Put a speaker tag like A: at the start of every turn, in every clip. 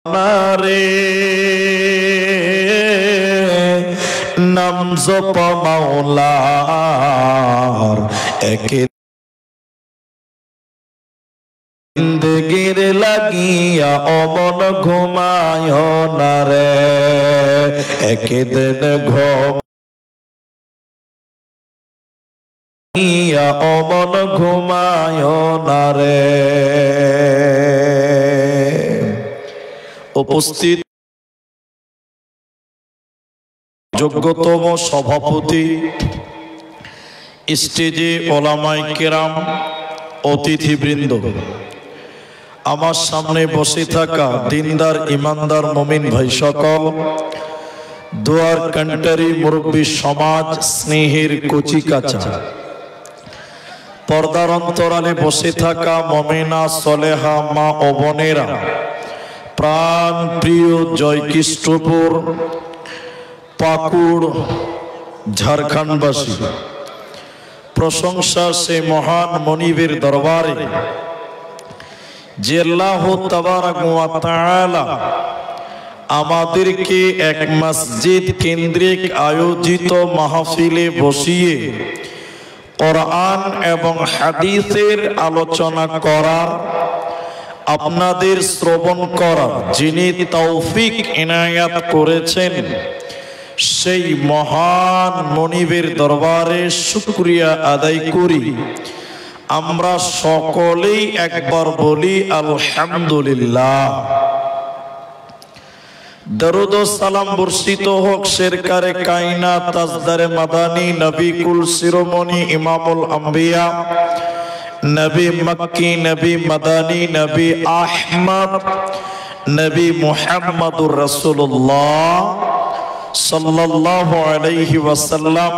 A: নারে নাম জপ মাওলার একে জিন্দেগির লাগিয়া অমন ঘুমায় না রে একে দিন ঘুমিয়া অমন ঘুমায় না রে। উপস্থিত যোগ্যতম সভাপতি, স্টেজে ওলামায়ে কেরাম, অতিথিবৃন্দ, আমার সামনে বসে থাকা দিনদার ইমানদার মুমিন ভাই সকল, দোয়ার কান্টারি মুরব্বী সমাজ, স্নেহের কচি কাঁচা, পর্দার অন্তরালে বসে থাকা মমিনা সলেহা মা ও বোনেরা, প্রাণ প্রিয় জয়কৃষ্ণপুর পাকুড় ঝাড়খণ্ডবাসী, প্রশংসা সে মহান মনিবের দরবারে যে আল্লাহ তাবারক ওয়া তাআলা আমাদেরকে এক মসজিদ কেন্দ্রিক আয়োজিত মাহফিলে বসিয়ে কোরআন এবং হাদিসের আলোচনা করার, আপনাদের শ্রবণ করার যিনি তৌফিক ইনায়াত করেছেন, সেই মহান মনিবের দরবারে শুকরিয়া আদায় করি। আমরা সকলেই একবার বলি আলহামদুলিল্লাহ। দরুদ ও সালাম বর্ষিত হোক শেরকারে কায়নাত তাজদারে মাদানী নবী কুল শিরোমণি ইমামুল আম্বিয়া নবী মক্কি নবী মাদানী নবী আহমদ নবী মুহাম্মদুর রাসূলুল্লাহ সাল্লাল্লাহু আলাইহি ওয়াসাল্লাম।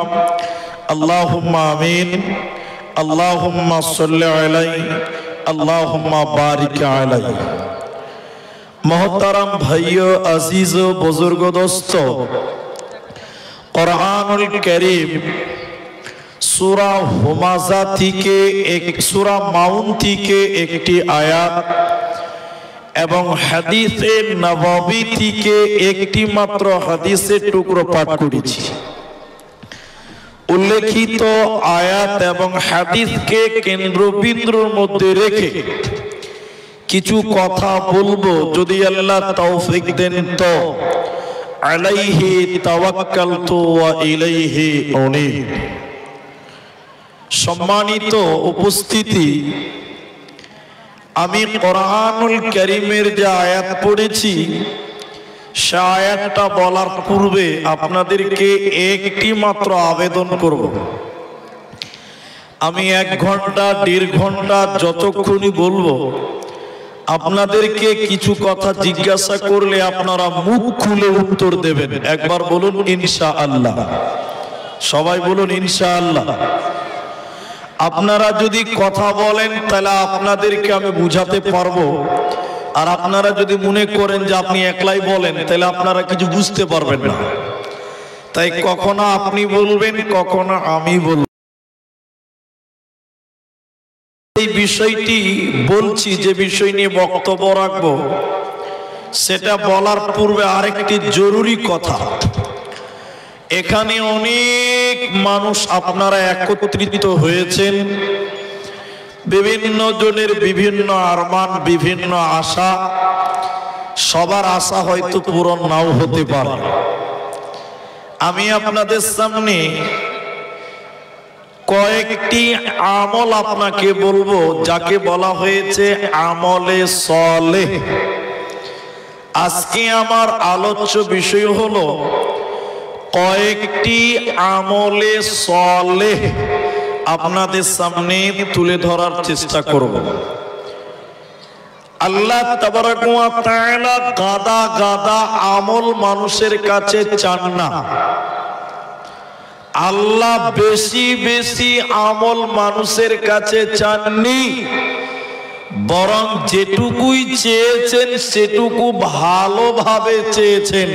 A: আল্লাহুম্মা আমিন। আল্লাহুম্মা সাল্লি আলাইহি আল্লাহুম্মা বারিক আলাইহি। मोहतरम भाइयों, अजीजों, बुजुर्गों, दोस्तों, कुरानुल करीम सूरा हुमाजा থেকে सूरा माउन থেকে একটি আয়াত এবং হাদিসে নববী থেকে একটি মাত্র হাদিসের টুকরো পাঠ করেছি। উল্লেখিত আয়াত এবং হাদিসকে কেন্দ্রবিন্দুর মধ্যে রেখে কিছু কথা বলবো, যদি আল্লাহ তৌফিক দেন তো। আলাইহি তাওয়াক্কালতু ওয়া ইলাইহি উনীব। সম্মানিত উপস্থিতি, আমি কোরআনুল কারীমের যে আয়াত পড়েছি, সে আয়াতটা বলার পূর্বে আপনাদেরকে একটি মাত্র আবেদন করব। আমি 1 ঘন্টা 1.5 ঘন্টা যতক্ষণই বলবো, আপনাদেরকে কিছু কথা জিজ্ঞাসা করলে আপনারা মুখ খুলে উত্তর দেবেন। একবার বলুন ইনশাআল্লাহ। সবাই বলুন ইনশাআল্লাহ। আপনারা যদি কথা বলেন তাহলে আপনাদেরকে আমি বুঝাতে পারবো, আর আপনারা যদি মনে করেন যে আপনি একলাই বলেন তাহলে আপনারা কিছু বুঝতে পারবেন না। তাই কখনো আপনি বলবেন, কখনো আমি বলবো। এই বিষয়টি বলছি, যে বিষয় নিয়ে বক্তব্য রাখবো, সেটা বলার পূর্বে আরেকটি জরুরি কথা। এখানে অনেক মানুষ আপনারা একত্রিত হয়েছেন, বিভিন্ন জনের বিভিন্ন আরমান, বিভিন্ন আশা। সবার আশা হয়তো পূরণ নাও হতে পারে। আমি আপনাদের সামনে কয়েকটি আমল আপনাকে বলবো, যাকে বলা হয়েছে আমলে সালেহ। আজকে আমার আলোচ্য বিষয় হলো কয়েকটি আমলে সালেহ আপনাদের সামনে তুলে ধরার চেষ্টা করব। আল্লাহ তাবারক ওয়া তাআলা গাদা গাদা আমল মানুষের কাছে চান না। আল্লাহ বেশি বেশি আমল মানুষের কাছে চাননি, বরং যেটুকুই চেয়েছেন সেটুকু ভালোভাবে চেয়েছেন।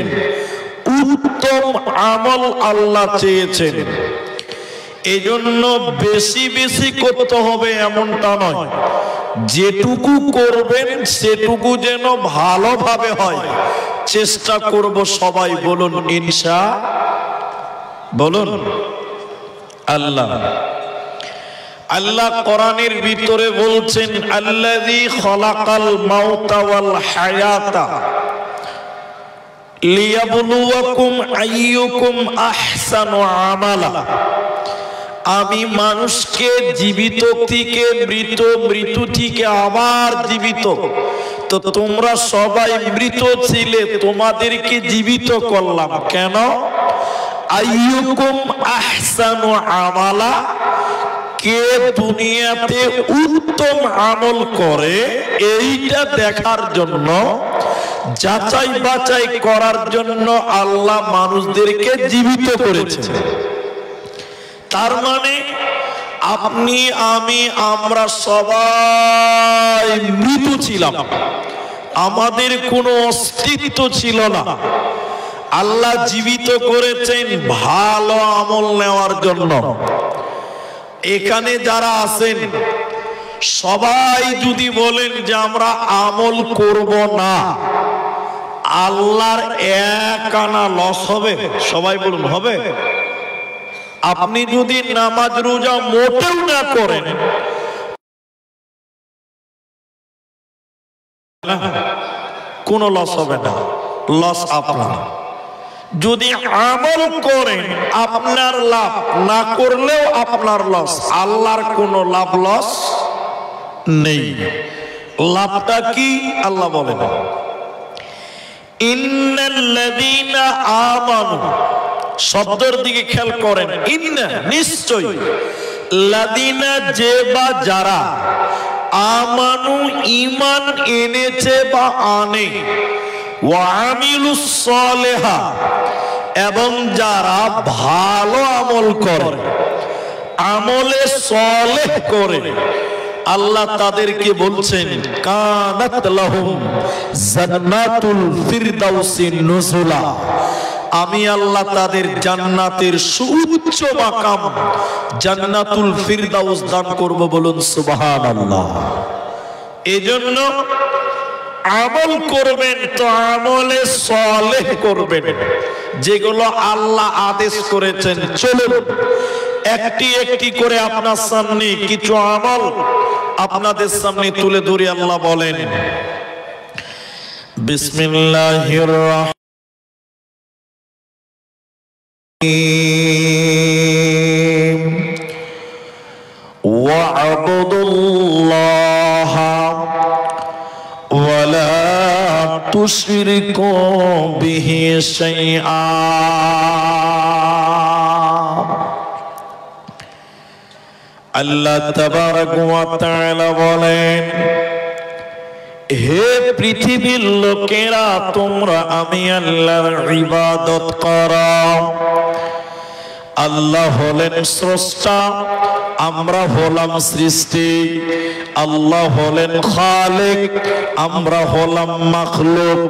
A: উত্তম আমল আল্লাহ চেয়েছেন। এই জন্য বেশি বেশি করতে হবে এমনটা নয়, যেটুকু করবেন সেটুকু যেন ভালোভাবে হয় চেষ্টা করব সবাই বলুন ইনশাআল্লাহ। বলুন আল্লাহ। আল্লাহ কোরআনের ভিতরে বলছেন আল্লাযী খালাকাল মাউতা ওয়াল হায়াতা লিয়াবলুয়াকুম আইয়ুকুম আহসানু আমালা। আমি মানুষকে জীবিত থেকে মৃত, মৃত থেকে আবার জীবিত। তো তোমরা সবাই মৃত ছিলে, তোমাদেরকে জীবিত করলাম কেন? আইয়ুকুম আহসানু আমালা, কে দুনিয়াতে উত্তম আমল করে এইটা দেখার জন্য, যাচাই বাছাই করার জন্য আল্লাহ মানুষদেরকে জীবিত করেছে। তার মানে আপনি আমি আমরা সবাই মৃত ছিলাম, আমাদের কোনো অস্তিত্ব ছিল না। আল্লাহ জীবিত করেছেন ভালো আমল নেওয়ার জন্য। এখানে যারা আছেন সবাই যদি বলেন যে আমরা আমল করব না, আল্লাহর এক আনা লস হবে? সবাই বলুন হবে? আপনি যদি নামাজ রোজা মোটেও না করেন, কোনো লস হবে না, লস আপনার। যদি আমল করেন আপনার লাভ, না করলেও আপনার লস। আল্লাহর কোনো লাভ লস নেই। লাভটা কি আল্লাহ বলেন, ইন্নাল্লাযীনা আমানু, শব্দের দিকে খেয়াল করেন। ইন্না নিশ্চয়, লাযীনা যে বা যারা, আমানু ঈমান এনেছে বা আনে, ওয়া আমিলুস সালিহা এবং যারা ভালো আমল করে, আমলে সালেহ করে, আল্লাহ তাদেরকে বলছেন কানাত লাহুম জান্নাতুল ফিরদাউসি নুজুলা, আমি আল্লাহ তাদের জান্নাতের সুউচ্চ মাকাম জান্নাতুল ফিরদাউস দান করব। বলুন সুবহানাল্লাহ। এজন্য আমল করবেন তো আমলে সালেহ করবেন, যেগুলো আল্লাহ আদেশ করেছেন। চলুন একটি একটি করে আপনার সামনে কিছু আমল আপনাদের সামনে তুলে ধরি। আল্লাহ বলেন বিসমিল্লাহির রাহমানির ওয়া'বুদুল্লাহ ওয়ালা তুশরিকু বিহি শাইআ। আল্লাহ তাবারাক ওয়া তাআলা বলেন, হে পৃথিবীর লোকেরা, তোমরা আমি আল্লাহর ইবাদত করো। আল্লাহ হলেন স্রষ্টা, আমরা হলাম সৃষ্টি। আল্লাহ হলেন খালিক, আমরা হলাম মাখলুক।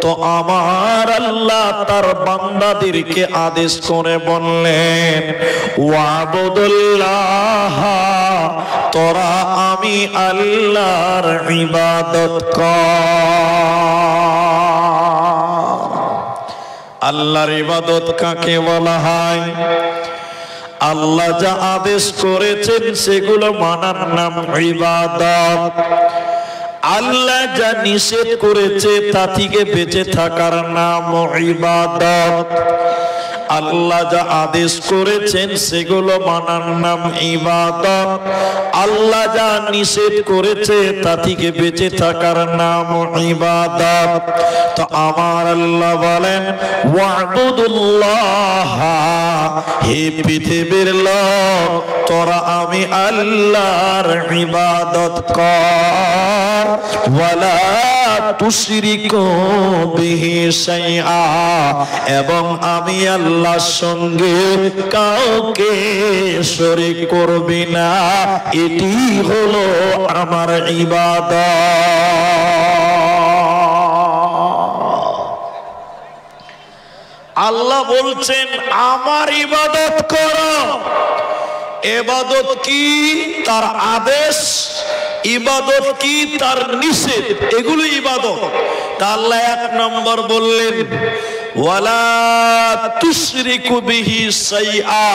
A: তো আমার আল্লাহ তার বান্দাদেরকে আদেশ করে বললেন ওয়াবুদুল্লাহ, তোরা আমি আল্লাহর ইবাদত কর। আল্লাহর ইবাদত কাকে বলা হয়? আল্লাহ যা আদেশ করেছেন সেগুলো মানার নাম ইবাদত। আল্লাহ যা নিষেধ করেছে তা থেকে বেঁচে থাকার নাম ইবাদত। আল্লাহ যা আদেশ করেছেন সেগুলো মানার নাম ইবাদত। আল্লাহ যা নিষেধ করেছে তা থেকে বেঁচে থাকার নাম ইবাদত। তো আমার আল্লাহ বলেন ওয়া'বুদুল্লাহ, হে পৃথিবীর লোক, তোরা আমি আল্লাহর ইবাদত কর। ওয়ালা তুশরিকু বিহি শাইআ, এবং আমি আল্লাহর সঙ্গে কাউকে শরীক করবি না। এটি হলো আমার ইবাদত। আল্লাহ বলছেন আমার ইবাদত করো। ইবাদত কি? তার আদেশ ইবাদত কি তার নিষেধ, এগুলো ইবাদত। তা আল্লাহ 1 নম্বর বললেন ওয়ালা তুশরিকু বিহি শাইআ,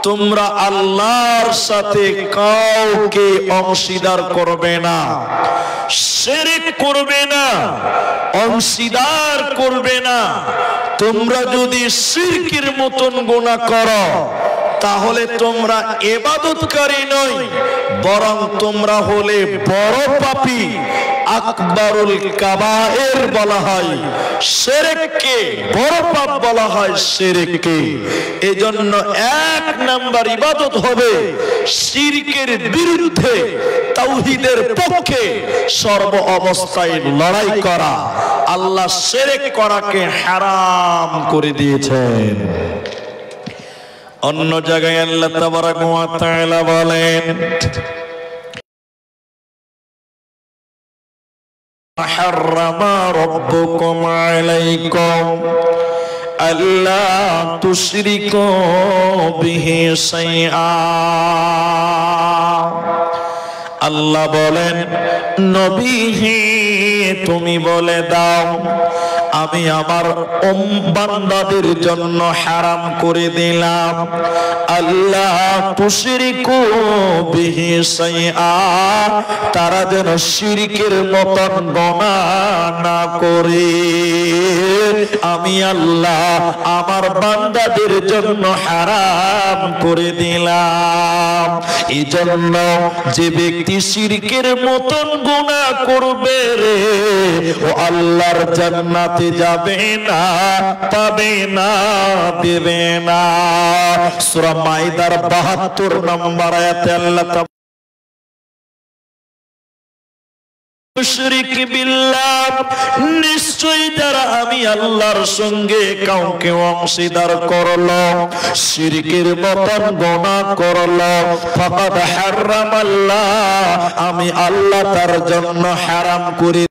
A: তোমরা আল্লাহর সাথে কাউকে অংশীদার করবে না, শিরক করবে না, অংশীদার করবে না। তোমরা যদি শিরকের মতন গুনাহ করো তাহলে তোমরা ইবাদতকারী নয়, বরং তোমরা হলে বড় পাপী। আকবারুল কাবায়ের বলা হয় শিরককে, বড় পাপ বলা হয় শিরককে। এজন্য 1 নাম্বার ইবাদত হবে শিরকের বিরুদ্ধে, তাওহীদের পক্ষে সর্ব অবস্থায় লড়াই করা। আল্লাহ শিরক করাকে হারাম করে দিয়েছেন। অন্য জায়গায় আল্লাহ তাবারাকা ওয়া তাআলা বলেন হারামা রাব্বুকুম আলাইকুম আল্লা তুশরিকু বিহি শাইআ। আল্লাহ বলেন নবী হে তুমি বলে দাও আমি আমার বান্দাদের জন্য হারাম করে দিলাম আল্লাহ তুশরিকু বিহি শাইআ, তারা যেন শিরকের মতন গুনাহ না করে। আমি আল্লাহ আমার বান্দাদের জন্য হারাম করে দিলাম। এই জন্য যে ব্যক্তি শিরকের মতন গুনাহ করবে রে, ও আল্লাহর জান্নাতে যাবে না, পাবে না, দেবে না। সূরা মাইদার 72 নম্বর আয়াতে আল্লাহ মুশরিক বিল্লাহ, নিশ্চয়ই যারা আমি আল্লাহর সঙ্গে কাউকে অংশীদার করলো, শিরকের মতন গুনাহ করলো, ফাকাদ হারামাল্লাহ, আমি আল্লাহ তার জন্য হারাম করে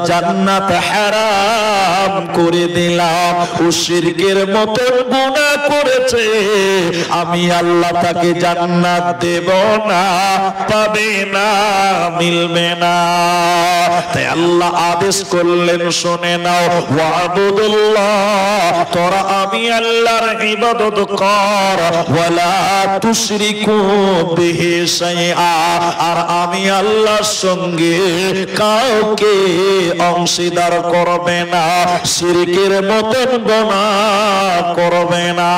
A: জান্নাত হারাম করে দিলাম। ও শিরকের মতন গুনাহ করেছে, আমি আল্লাহ তাকে জান্নাত দেব না, পাবে না, মিলবে না। তাই আল্লাহ আদেশ করলেন শুনে নাও ওয়াবুদুল্লাহ, তোরা আমি আল্লাহর ইবাদত কর, ওয়ালা তুশরিকু বিহি শাইআ, আর আমি আল্লাহর সঙ্গে কাউকে অংশীদার করবে না, শিরকের মতন গুনাহ করবে না।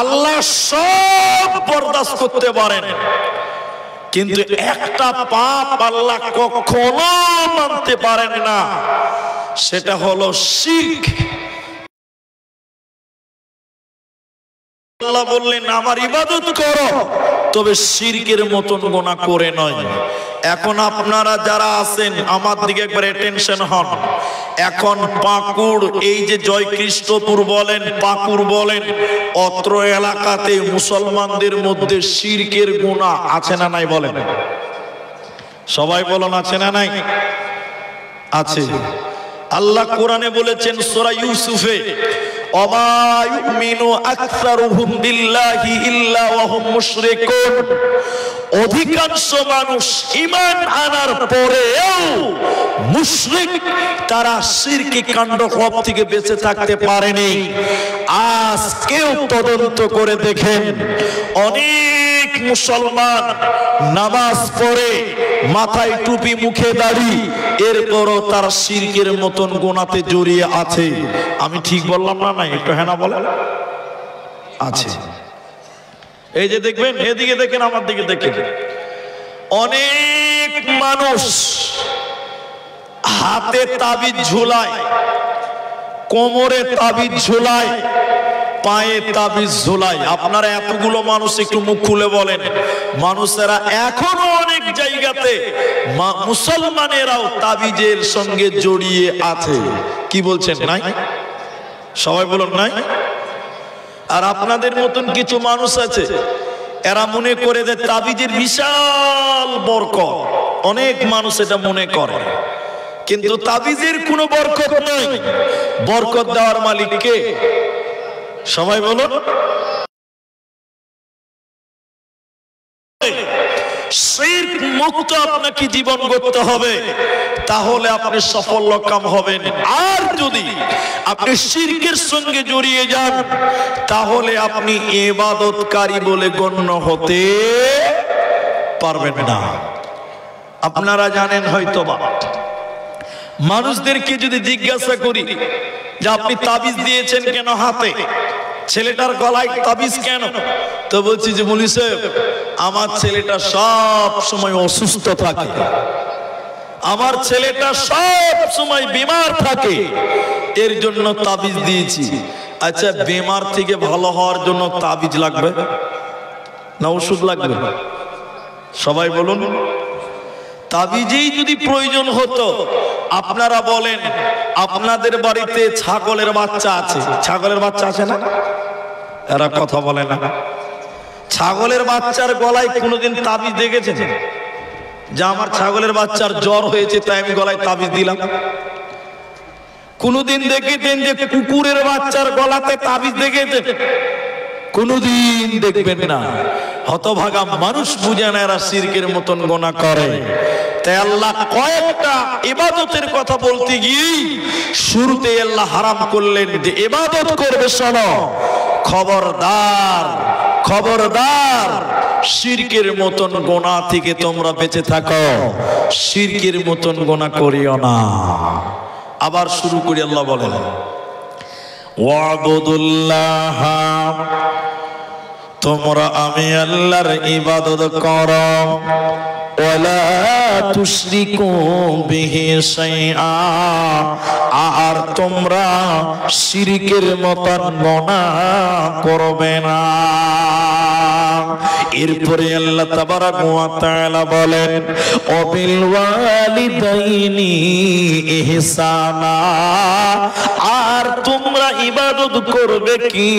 A: আল্লাহ সব বরদাস্ত করতে পারেন, কিন্তু একটা পাপ আল্লাহ কখনো মানতে পারেন না, সেটা হলো শিরক। আল্লাহ বললেন আমার ইবাদত করো, তবে শিরকের মতন গুনাহ করে নয়। এখন আপনারা যারা আছেন আমার দিকে একবার অ্যাটেনশন হন। এখন পাকুড়, এই যে জয়কৃষ্ণপুর বলেন, পাকুড় বলেন, অত্র এলাকাতে মুসলমানদের মধ্যে শিরকের গুনাহ আছে না নাই বলেন? সবাই বলেন আছে না নাই? আছে। আল্লাহ কোরআনে বলেছেন সূরা ইউসুফে, ওমা ইউমিনু আকসারুহুম বিল্লাহি ইল্লা ওয়া হুম মুশরিকুন, অধিকাংশ মানুষ ঈমান আনার পরেও মুশরিক, তারা শিরকি কাণ্ড থেকে বেঁচে থাকতে পারেনি। আজকেও তদন্ত করে দেখেন, অনেক মুসলমান নামাজ পড়ে, মাথায় টুপি, মুখে দাড়ি, এরপরও তার শিরকের মতন গুনাহতে জড়িয়ে আছে। আমি ঠিক বললাম না? নাই একটু হ্যাঁ না বলেন? আছে। এই যে দেখবেন, এদিকে দেখেন, আমার দিকে দেখেন, অনেক মানুষ হাতে তাবিজ ঝুলায়, কোমরে তাবিজ ঝুলায়, পায়ে তাবিজ ঝুলায়। আপনারা এতগুলো মানুষ একটু মুখ খুলে বলেন, মানুষেরা এখনো অনেক জায়গাতে, মুসলমানেরাও তাবিজের সঙ্গে জড়িয়ে আছে। কি বলছেন? নাই? সবাই বলুন নাই? আর আপনাদের মতন কিছু মানুষ আছে, এরা মনে করে যে তাবিজের বিশাল বরকত। অনেক মানুষ এটা মনে করে, কিন্তু তাবিজের কোনো বরকত নাই। বরকত দেওয়ার মালিক কে? সবাই বলো। শিরক মুক্ত আপনাকে জীবন গড়তে হবে, তাহলে আপনি সফলকাম হবেন। আর যদি আপনি শিরকের সঙ্গে জড়িয়ে যান, তাহলে আপনি ইবাদতকারী বলে গণ্য হতে পারবেন না। আপনারা জানেন হয়তোবা, মানুষদেরকে যদি জিজ্ঞাসা করি যে আপনি তাবিজ দিয়েছেন কেন হাতে, ছেলেটার গলায় তাবিজ কেন, তো বলছি যে মৌলভী সাহেব, আমার ছেলেটা সব সময় অসুস্থ থাকে, আমার ছেলেটা সব সময় বিমার থাকে, এর জন্য তাবিজ দিয়েছি। আচ্ছা, বিমার থেকে ভালো হওয়ার জন্য তাবিজ লাগবে না ওষুধ লাগবে? সবাই বলুন। তাবিজেই যদি প্রয়োজন হতো, আপনারা বলেন আপনাদের বাড়িতে ছাগলের বাচ্চা আছে, ছাগলের বাচ্চা আছে না? এরা কথা বলে না। ছাগলের বাচ্চার গলায় কোনোদিন তাবিজ দেখেছেন যে আমার ছাগলের বাচ্চার জ্বর হয়েছে তাই আমি গলায় তাবিজ দিলাম? কোনোদিন দেখেছেন যে কুকুরের বাচ্চার গলাতে তাবিজ দেখেছেন? কোনোদিন দেখবেন না। হতভাগা মানুষ বুঝে না এরা শিরকের মতন গুনাহ করে। তাই আল্লাহ কয়েকটা ইবাদতের কথা বলতে গিয়ে শুরুতে আল্লাহ হারাম করলেন যে ইবাদত করবে, শোনো খবরদার, খবরদার, শিরকের মতন গুনাহ থেকে তোমরা বেঁচে থাকো, শিরকের মতন গুনাহ করিও না। আবার শুরু করি, আল্লাহ বলেন ওয়াবুদুল্লাহ, তোমরা আমি আল্লাহর ইবাদত করো, ওয়ালা তুশরিকু বিহি শাইআ, আর তোমরা শিরকের মতন গুনাহ করবে না। এরপরে আল্লাহ তাবারাক ওয়া তাআলা বলেন ওয়াবিল ওয়ালিদাইনি ইহসানা, আর তোমরা ইবাদত করবে কি?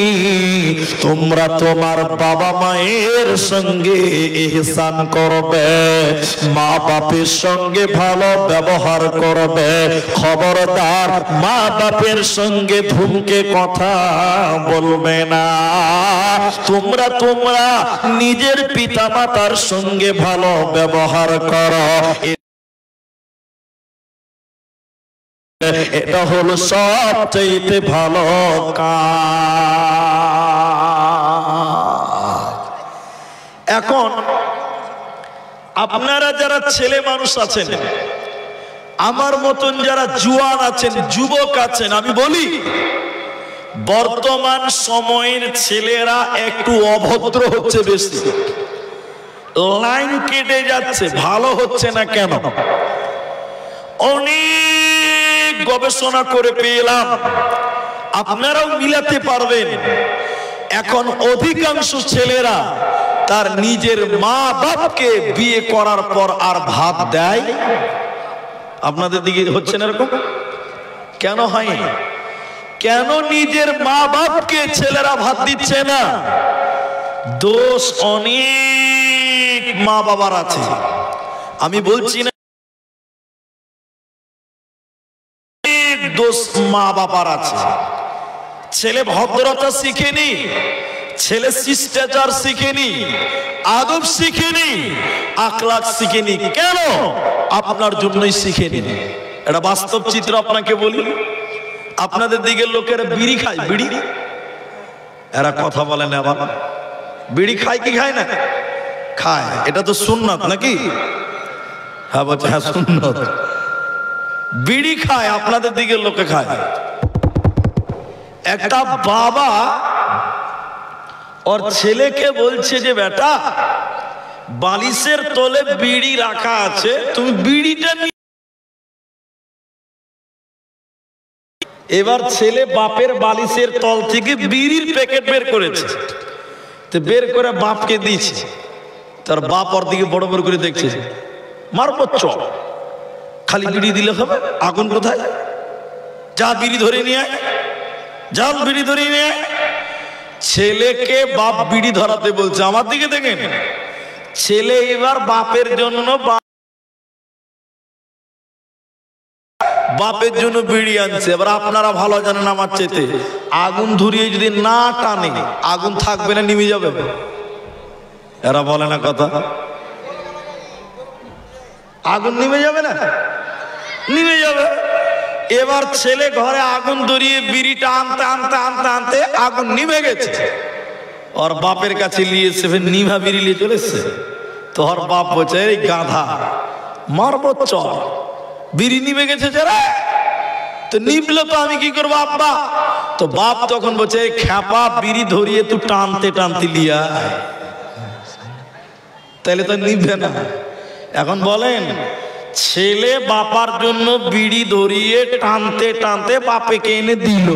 A: তোমরা তোমার বাবা মায়ের সঙ্গে ইহসান করবে, মা বাপের সঙ্গে ভালো ব্যবহার করবে। খবরদার, মা বাপের সঙ্গে ধুমকে কথা বলবে না। তোমরা নিজের পিতা মাতার সঙ্গে ভালো ব্যবহার করো, এটা হলো সবচেয়ে ভালো কাজ। এখন আপনারা যারা ছেলে মানুষ আছেন, আমার মতন যারা জুয়ান আছেন, যুবক আছেন, আমি বলি বর্তমান সময়ের ছেলেরা একটু অভদ্র হচ্ছে বেশি, লাইন কেটে যাচ্ছে, ভালো হচ্ছে না কেন? অনেক গবেষণা করে পেলাম, আপনারাও মিলাতে পারবেন। এখন অধিকাংশ ছেলেরা তার নিজের মা বাপকে বিয়ে করার পর আর ভাত দেয়। আপনাদের দিকে হচ্ছে না এরকম? কেন হয়? কেন নিজের মা বাপকে ছেলেরা ভাত দিচ্ছে না? দোষ অনেক মা বাবার আছে, আমি বলছি না দোষ মা বাবার আছে। ছেলে ভদ্রতা শিখেনি, ছেলে শিষ্টাচার শিখেনি, আদব শিখেনি, আখলাক শিখেনি। কেন? আপনার জন্যই শিখেনি। এটা বাস্তব চিত্র আপনাকে বলি। আপনাদের দিকে লোকেরা বিড়ি খায়, বিড়ি, এরা কথা বলে না, আবার বিড়ি খায় কি খায় না? খায়। এটা তো সুন্নাত নাকি? হ্যাঁ বলছে, হ্যাঁ সুন্নাত। বিড়ি খায়, আপনাদের দিকে লোকে খায়। একটা বাবা ওর ছেলেকে বলছে যে বেটা, বালিশের তলে বিড়ি রাখা আছে, তুমি বিড়িটা নিয়ে। এবার ছেলে বাপের বালিশের তল থেকে বিড়ির প্যাকেট বের করেছে, তো বের করে বাপকে দিয়েছে। তার বাপ ওর দিকে বড় বড় করে দেখছে, মারবো চল, খালি বিড়ি দিলে হবে? আগুন কোথায়? যা বিড়ি ধরে নিয়ে আয়, যান বিড়ি ধরে নিয়ে আয়। ছেলেকে বাপ বিড়ি ধরাতে বলছে, আমার দিকে দেখেন। ছেলে এবার বাপের জন্য বাপের জন্য বিড়ি আনছে। এবার আপনারা ভালো জানেন আমার চেতে, আগুন ধরিয়ে যদি না টানে আগুন থাকবে না, নিভে যাবে? এরা বলে না কথা, আগুন নিভে যাবে না? নিভে যাবে। এবার ছেলে ঘরে আগুন ধরিয়ে বিড়িটা আনতে আনতে আনতে আনতে আগুন নিভে গেছে। ওর বাপের কাছে নিয়ে এসে নিভা বিড়ি নিয়ে চলে এসছে। তো ওর বাপ বলছে, এই গাধা মারবো চল, বিড়ি নিভে গেছে যারা, তো নিভলো তো আমি কি করবো আব্বা? তো বাপ তখন বলছে, খ্যাপা বিড়ি ধরিয়ে তুই টানতে টানতে লিয়া, তাহলে তো নিভবে না। এখন বলেন, ছেলে বাপার জন্য বিড়ি ধরিয়ে টানতে টানতে বাপেকে এনে দিল,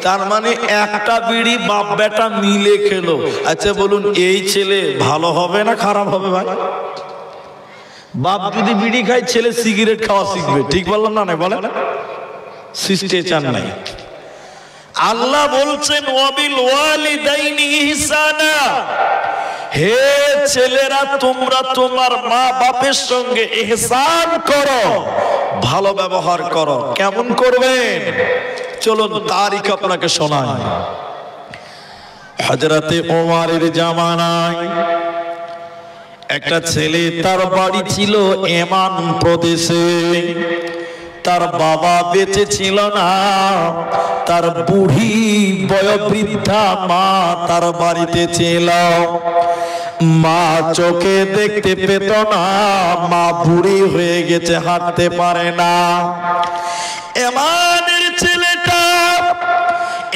A: তার মানে একটা বিড়ি বাপ বেটা মিলে খেলো। আচ্ছা বলুন, এই ছেলে ভালো হবে না খারাপ হবে ভাই? বাপ যদি বিড়ি খায়, ছেলে সিগারেট খাওয়া শিখবে। ঠিক বললাম না? বলেন, শিষ্টাচার নাই। আল্লাহ বলছেন, ওয়াবিল ওয়ালিদাইনি ইহসানা, হে ছেলেরা তোমরা তোমার মা বাপের সঙ্গে ইহসান করো, ভালো ব্যবহার করো। কেমন করবেন? চলুন তারিখ আপনাকে শোনাই। হযরতে ওমরের জামানায় একটা ছেলে, তার বাড়ি ছিল ইয়ামান প্রদেশে। তার বাবা বেঁচে ছিল না, তার বুড়ি বয়োবৃদ্ধা মা তার বাড়িতে ছিল। মা চোখে দেখতে পেত না, মা বুড়ি হয়ে গেছে, হাঁটতে পারে না। ইয়ামানের ছেলেটা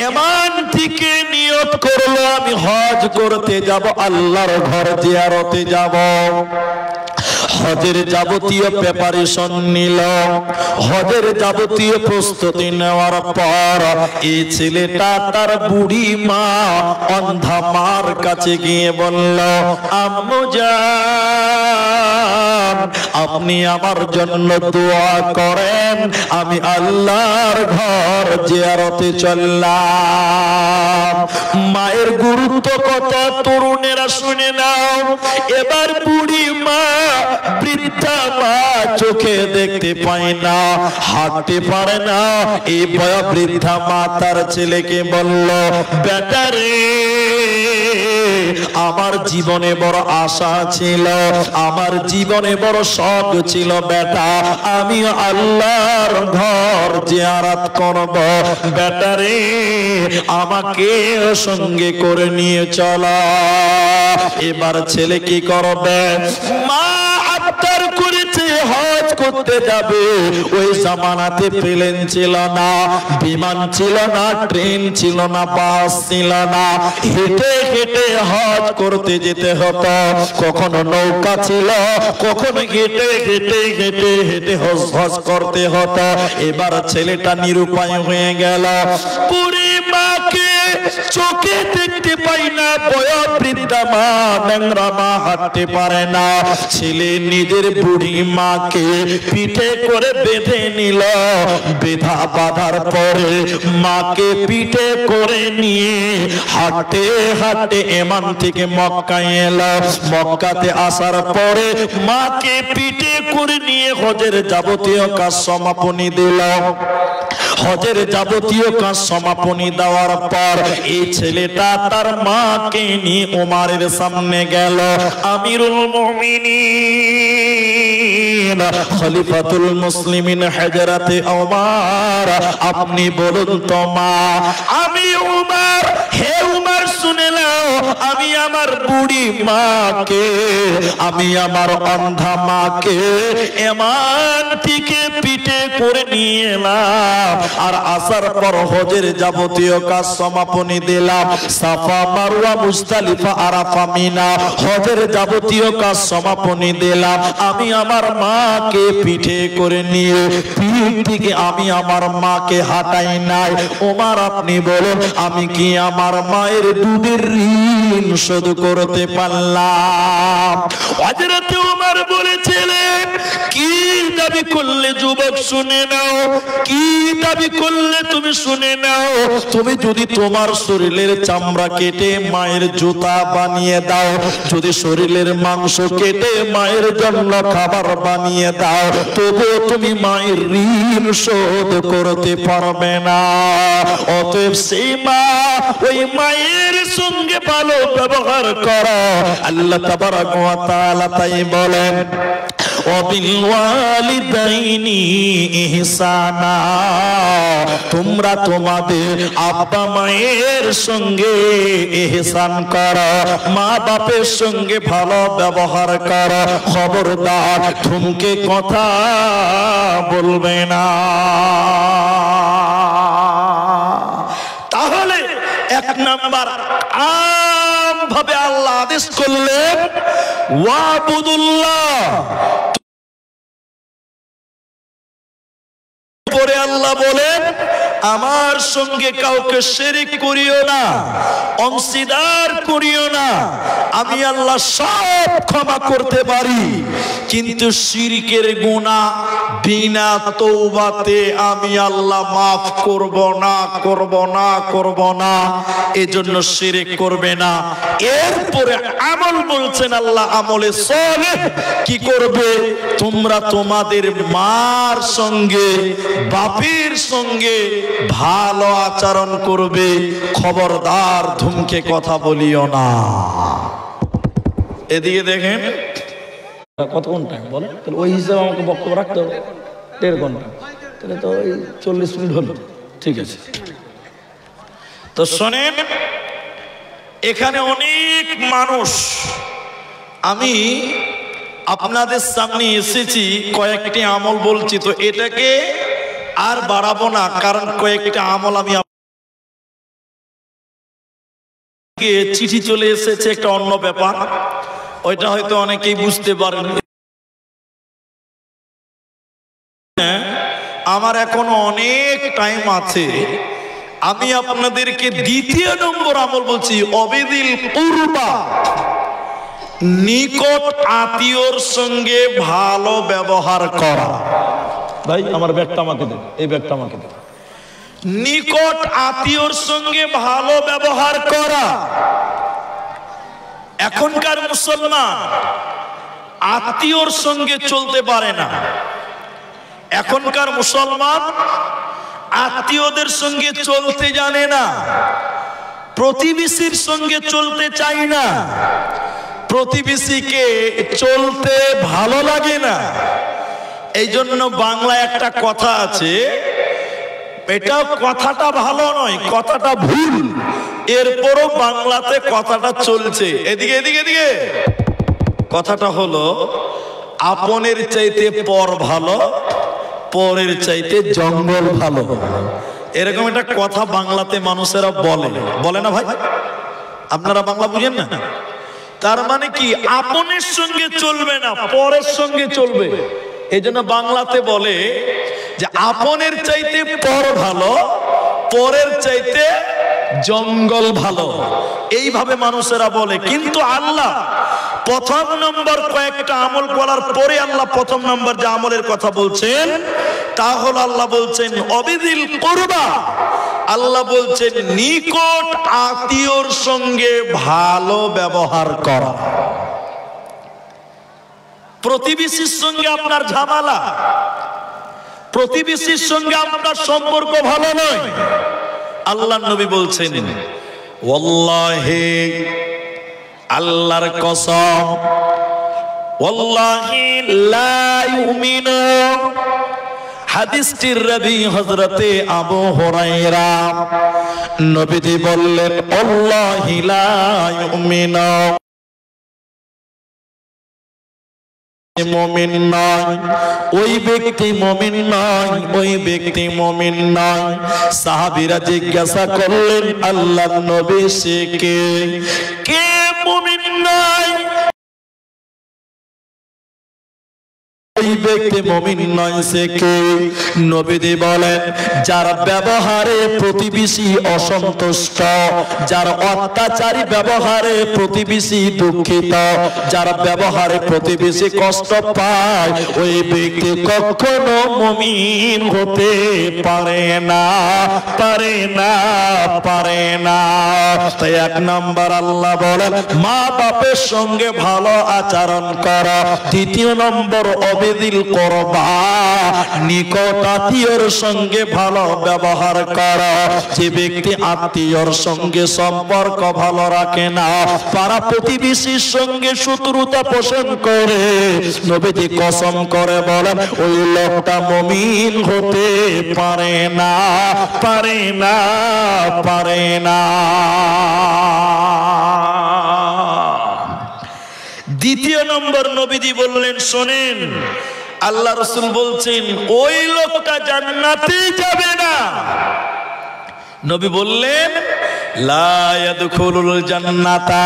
A: ইয়ামান থেকে নিয়ত করলো, আমি হজ করতে যাব, আল্লাহর ঘর জিয়ারতে যাব। হজের যাবতীয় প্রিপারেশন নিল। হজের যাবতীয় প্রস্তুতি নেওয়ার পর এই ছেলেটা তার বুড়ি মা অন্ধা মার কাছে গিয়ে বলল, আম্মু জান, আপনি আমার জন্য দোয়া করেন, আমি আল্লাহর ঘর জিয়ারতে চললাম। মায়ের গুরুত্ব কত তরুণেরা শুনে নাও। এবার বুড়ি মা, বৃদ্ধা মা চোখে দেখতে পায় না, হাঁটতে পারে না। এই বয়োবৃদ্ধা মা তার ছেলেকে বলল, বেটা রে, আমার জীবনে বড় আশা ছিল, আমার জীবনে বড় শখ ছিল বেটা, আমি আল্লাহর ঘর জিয়ারত করব। বেটা রে, আমাকে সঙ্গে করে নিয়ে চলো। এবার ছেলে কি করবে? মা আবদার করেছে হজ করতে যাবে। ওই জামানাতে প্লেন ছিল না, বিমান ছিল না, ট্রেন ছিল না, বাস ছিল না, হেঁটে হেঁটে হজ করতে যেতে হতো। কখনো নৌকা ছিল, কখনো হেঁটে হেঁটে হেঁটে হেঁটে হজ করতে হতো। এবার ছেলেটা নিরুপায় হয়ে গেল। বুড়ি মাকে চোখে দেখতে পাই না, বয়োবৃদ্ধা মা, ন্যাংরা মা, হাঁটতে পারে না। ছেলে নিজের বুড়ি মাকে পিঠে করে বেঁধে নিল। বেঁধা বাঁধার পরে মাকে পিঠে করে নিয়ে হাঁটতে হাঁটতে ইয়ামান থেকে মক্কায় এলো। মক্কাতে আসার পরে মাকে পিঠে করে নিয়ে হজের যাবতীয় কাজ সমাপনী দিল। হজের যাবতীয় কাজ সমাপনী দেওয়ার পর এই ছেলেটা তার মাকে নিয়ে ওমরের সামনে গেল। আমিরুল মুমিনিন, খলিফাতুল মুসলিমিন হযরতে ওমর, আপনি বলুন তো মা, আমি ওমর, হে ওমর শুনে নাও, আমি আমার বুড়ি মাকে, আমি আমার অন্ধা মাকে ইয়ামান থেকে পিঠে করে নিয়ে এলাম। আর আসার পর হজের যাবতীয় কাজ সমাপনী দিলাম। সাফা, মারওয়া, মুজদালিফা, আরাফা, মিনা, হজের যাবতীয় কাজ সমাপনী দিলাম। আমি আমার মাকে পিঠে করে নিয়ে পিঠ থেকে আমি আমার মাকে হাঁটাই নাই। ওমর, আপনি বলুন, আমি কি আমার মায়ের দুধের ঋণ শোধ করতে পারলাম। হযরত ওমর বলেছিলেন, কি দাবি করলে যুবক শুনে নাও, কি দাবি করলে তুমি শুনে নাও, তুমি যদি তোমার শরীরের চামড়া কেটে মায়ের জুতা বানিয়ে দাও, যদি শরীরের মাংস কেটে মায়ের জন্য খাবার বানিয়ে দাও, তবুও তুমি মায়ের ঋণ শোধ করতে পারবে না। অতএব সেই মা, ওই মায়ের সঙ্গে ভালো ব্যবহার করো। আল্লাহ তাবারাক ওয়া তাআলা তাই বলেন, ওয়াবিলওয়ালিদাইনি ইহসানা, তোমরা তোমাদের আব্বা মায়ের সঙ্গে ইহসান করো, মা বাপের সঙ্গে ভালো ব্যবহার করো। খবরদার ধুমকে কথা বলবে না। তাহলে এক নাম্বার আম ভাবে আল্লাহ আদেশ করলেন, ওয়াবুদুল্লাহ, পরে আল্লাহ বলেন, আমার সঙ্গে কাউকে শিরক করিও না, অংশীদার করিও না। আমি আল্লাহ সব ক্ষমা করতে পারি, কিন্তু শিরকের গুনাহ বিনা তওবাতে আমি আল্লাহ মাফ করব না, করব না, করব না। এজন্য শিরক করবে না। এরপরে আমল বলছেন আল্লাহ, আমলে সালেহ কি করবে? তোমরা তোমাদের মার সঙ্গে বাপের সঙ্গে ভালো আচরণ করবে। খবরদার ধুমকে কথা বলিও না। এদিকে দেখেন কতক্ষণ টাইম বলেন, তাহলে ওই হিসাবে আমাকে বক্তব্য রাখতে হবে 1.5 ঘন্টা, তাহলে তো ওই 40 মিনিট হলো। ঠিক আছে, তো শোনেন, এখানে অনেক মানুষ, আমি আপনাদের সামনে এসেছি, কয়েকটি আমল বলছি, তো এটাকে আর বাড়াবো না, কারণ কয়েকটা আমল আমি চিঠি চলে এসেছে, একটা অন্য ব্যাপার, ওইটা হয়তো অনেকেই বুঝতে পারেন। আমার এখনো অনেক টাইম আছে, আমি আপনাদেরকে 2 নম্বর আমল বলছি, অবিদিল কুরবা, নিকট আত্মীয়র সঙ্গে ভালো ব্যবহার করা। ভাই আমার ব্যাগটা আমাকে দেন, এই ব্যাগটা আমাকে দেন। নিকট আত্মীয়র সঙ্গে ভালো ব্যবহার করা। এখনকার মুসলমান আত্মীয়র সঙ্গে চলতে পারে না। এখনকার মুসলমান আত্মীয়দের সঙ্গে চলতে জানে না, প্রতিবেশীর সঙ্গে চলতে চায় না, প্রতিবেশীকে চলতে ভালো লাগে না। এই জন্য বাংলা একটা কথা আছে, এটা কথাটা ভালো নয়, কথাটা ভুল, এরপরও বাংলাতে কথাটা চলছে। এদিকে এদিকে এদিকে কথাটা হলো, আপনের চাইতে পর ভালো, পরের চাইতে জঙ্গল ভালো। এরকম একটা কথা বাংলাতে মানুষেরা বলে, বলে না ভাই? আপনারা বাংলা বুঝেন না? তার মানে কি, আপনের সঙ্গে চলবে না, পরের সঙ্গে চলবে। এই জন্য বাংলাতে বলে যে আপনের চাইতে পর ভালো, পরের চাইতে জঙ্গল ভালো। এইভাবে মানুষেরা বলে, কিন্তু আল্লাহ প্রথম নম্বর কয়েকটা আমল করার পরে আল্লাহ প্রথম নম্বর যে আমলের কথা বলছেন, তা হলো আল্লাহ বলছেন অবিদিল কুরবা। আল্লাহ বলছেন নিকট আত্মীয়র সঙ্গে ভালো ব্যবহার করা। প্রতিবেশীর সঙ্গে আপনার ঝামেলা, প্রতিবেশীর সঙ্গে আপনার সম্পর্ক ভালো নয়, আল্লাহর নবী বলছেন ওয়াল্লাহি, আল্লাহর কসম, ওয়াল্লাহি লা ইউমিনু। হাদিসটির রাবী হযরতে আবু হুরায়রা, নবীজি বললেন ওয়াল্লাহি লা ইউমিনু, মুমিন নয়, ওই ব্যক্তি মুমিন নয়, ওই ব্যক্তি মুমিন নয়। সাহাবীরা জিজ্ঞাসা করলেন আল্লাহর নবী, সে কে? কে মুমিন নয়? ওই ব্যক্তি মুমিন নয় সে কে? নবীজি বলেন যার ব্যবহারে প্রতিবেশী অসন্তুষ্ট, যার অত্যাচারী ব্যবহারে প্রতিবেশী দুঃখিত, যার ব্যবহারে প্রতিবেশী কষ্ট পায়, ওই ব্যক্তি কখনো মুমিন হতে পারে না, পারে না, পারে না। তাই এক নম্বর আল্লাহ বলেন মা বাপের সঙ্গে ভালো আচরণ করো। দ্বিতীয় নম্বর অবিদিল করবা, নিকট আত্মীয়র সঙ্গে ভালো ব্যবহার করো। যে ব্যক্তি আত্মীয়র সঙ্গে সম্পর্ক ভালো রাখে না, পাড়া প্রতিবেশীর সঙ্গে শত্রুতা পোষণ করে, নবীজি কসম করে বলেন ওই লোকটা মুমিন হতে পারে না, পারে না, পারে না। দ্বিতীয় নম্বর নবীজি বললেন শোনেন, আল্লাহ রাসূল বলছেন ওই লোকটা জান্নাতে যাবে না। নবী বললেন লা ইয়াদখুলুল জান্নাতা।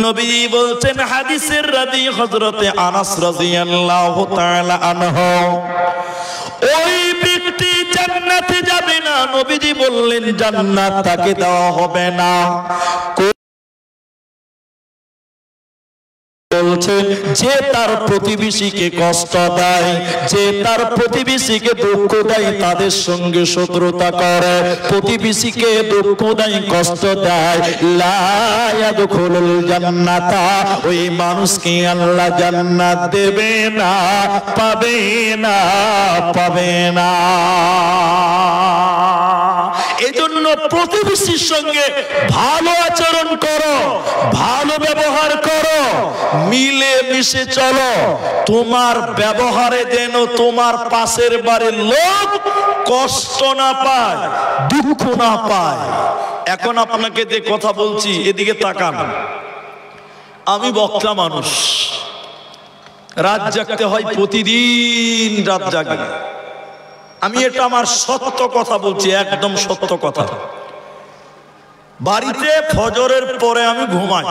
A: নবী বলছেন হাদিসের রাবি হযরতে আনাস রাদিয়াল্লাহু তাআলা আনহু, ওই ব্যক্তি জান্নাতে যাবে না। নবীজি বললেন জান্নাত তাকে দেওয়া হবে না। বলছেন যে তার প্রতিবেশীকে কষ্ট দেয়, যে তার প্রতিবেশীকে দুঃখ দেয়, তাদের সঙ্গে শত্রুতা করে, প্রতিবেশীকে দুঃখ দেয়, কষ্ট দেয়, লা ইয়াদখুলুল জান্নাতা, ওই মানুষকে আল্লাহ জান্নাত দেবে না, পাবে না, পাবে না। এজন্য প্রতিবেশীর সঙ্গে ভালো আচরণ করো, ভালো ব্যবহার করো, মিলে মিশে চলো। তোমার ব্যবহারে যেন তোমার পাশের বাড়ির লোক কষ্ট না পায়, দুঃখ না পায়। এখন আপনাকে যে কথা বলছি এদিকে তাকান। আমি বক্তা মানুষ, রাত জাগতে হয়, প্রতিদিন রাত জাগি। আমি এটা আমার সত্য কথা বলছি, একদম সত্য কথা। বাড়িতে ফজরের পরে আমি ঘুমাই।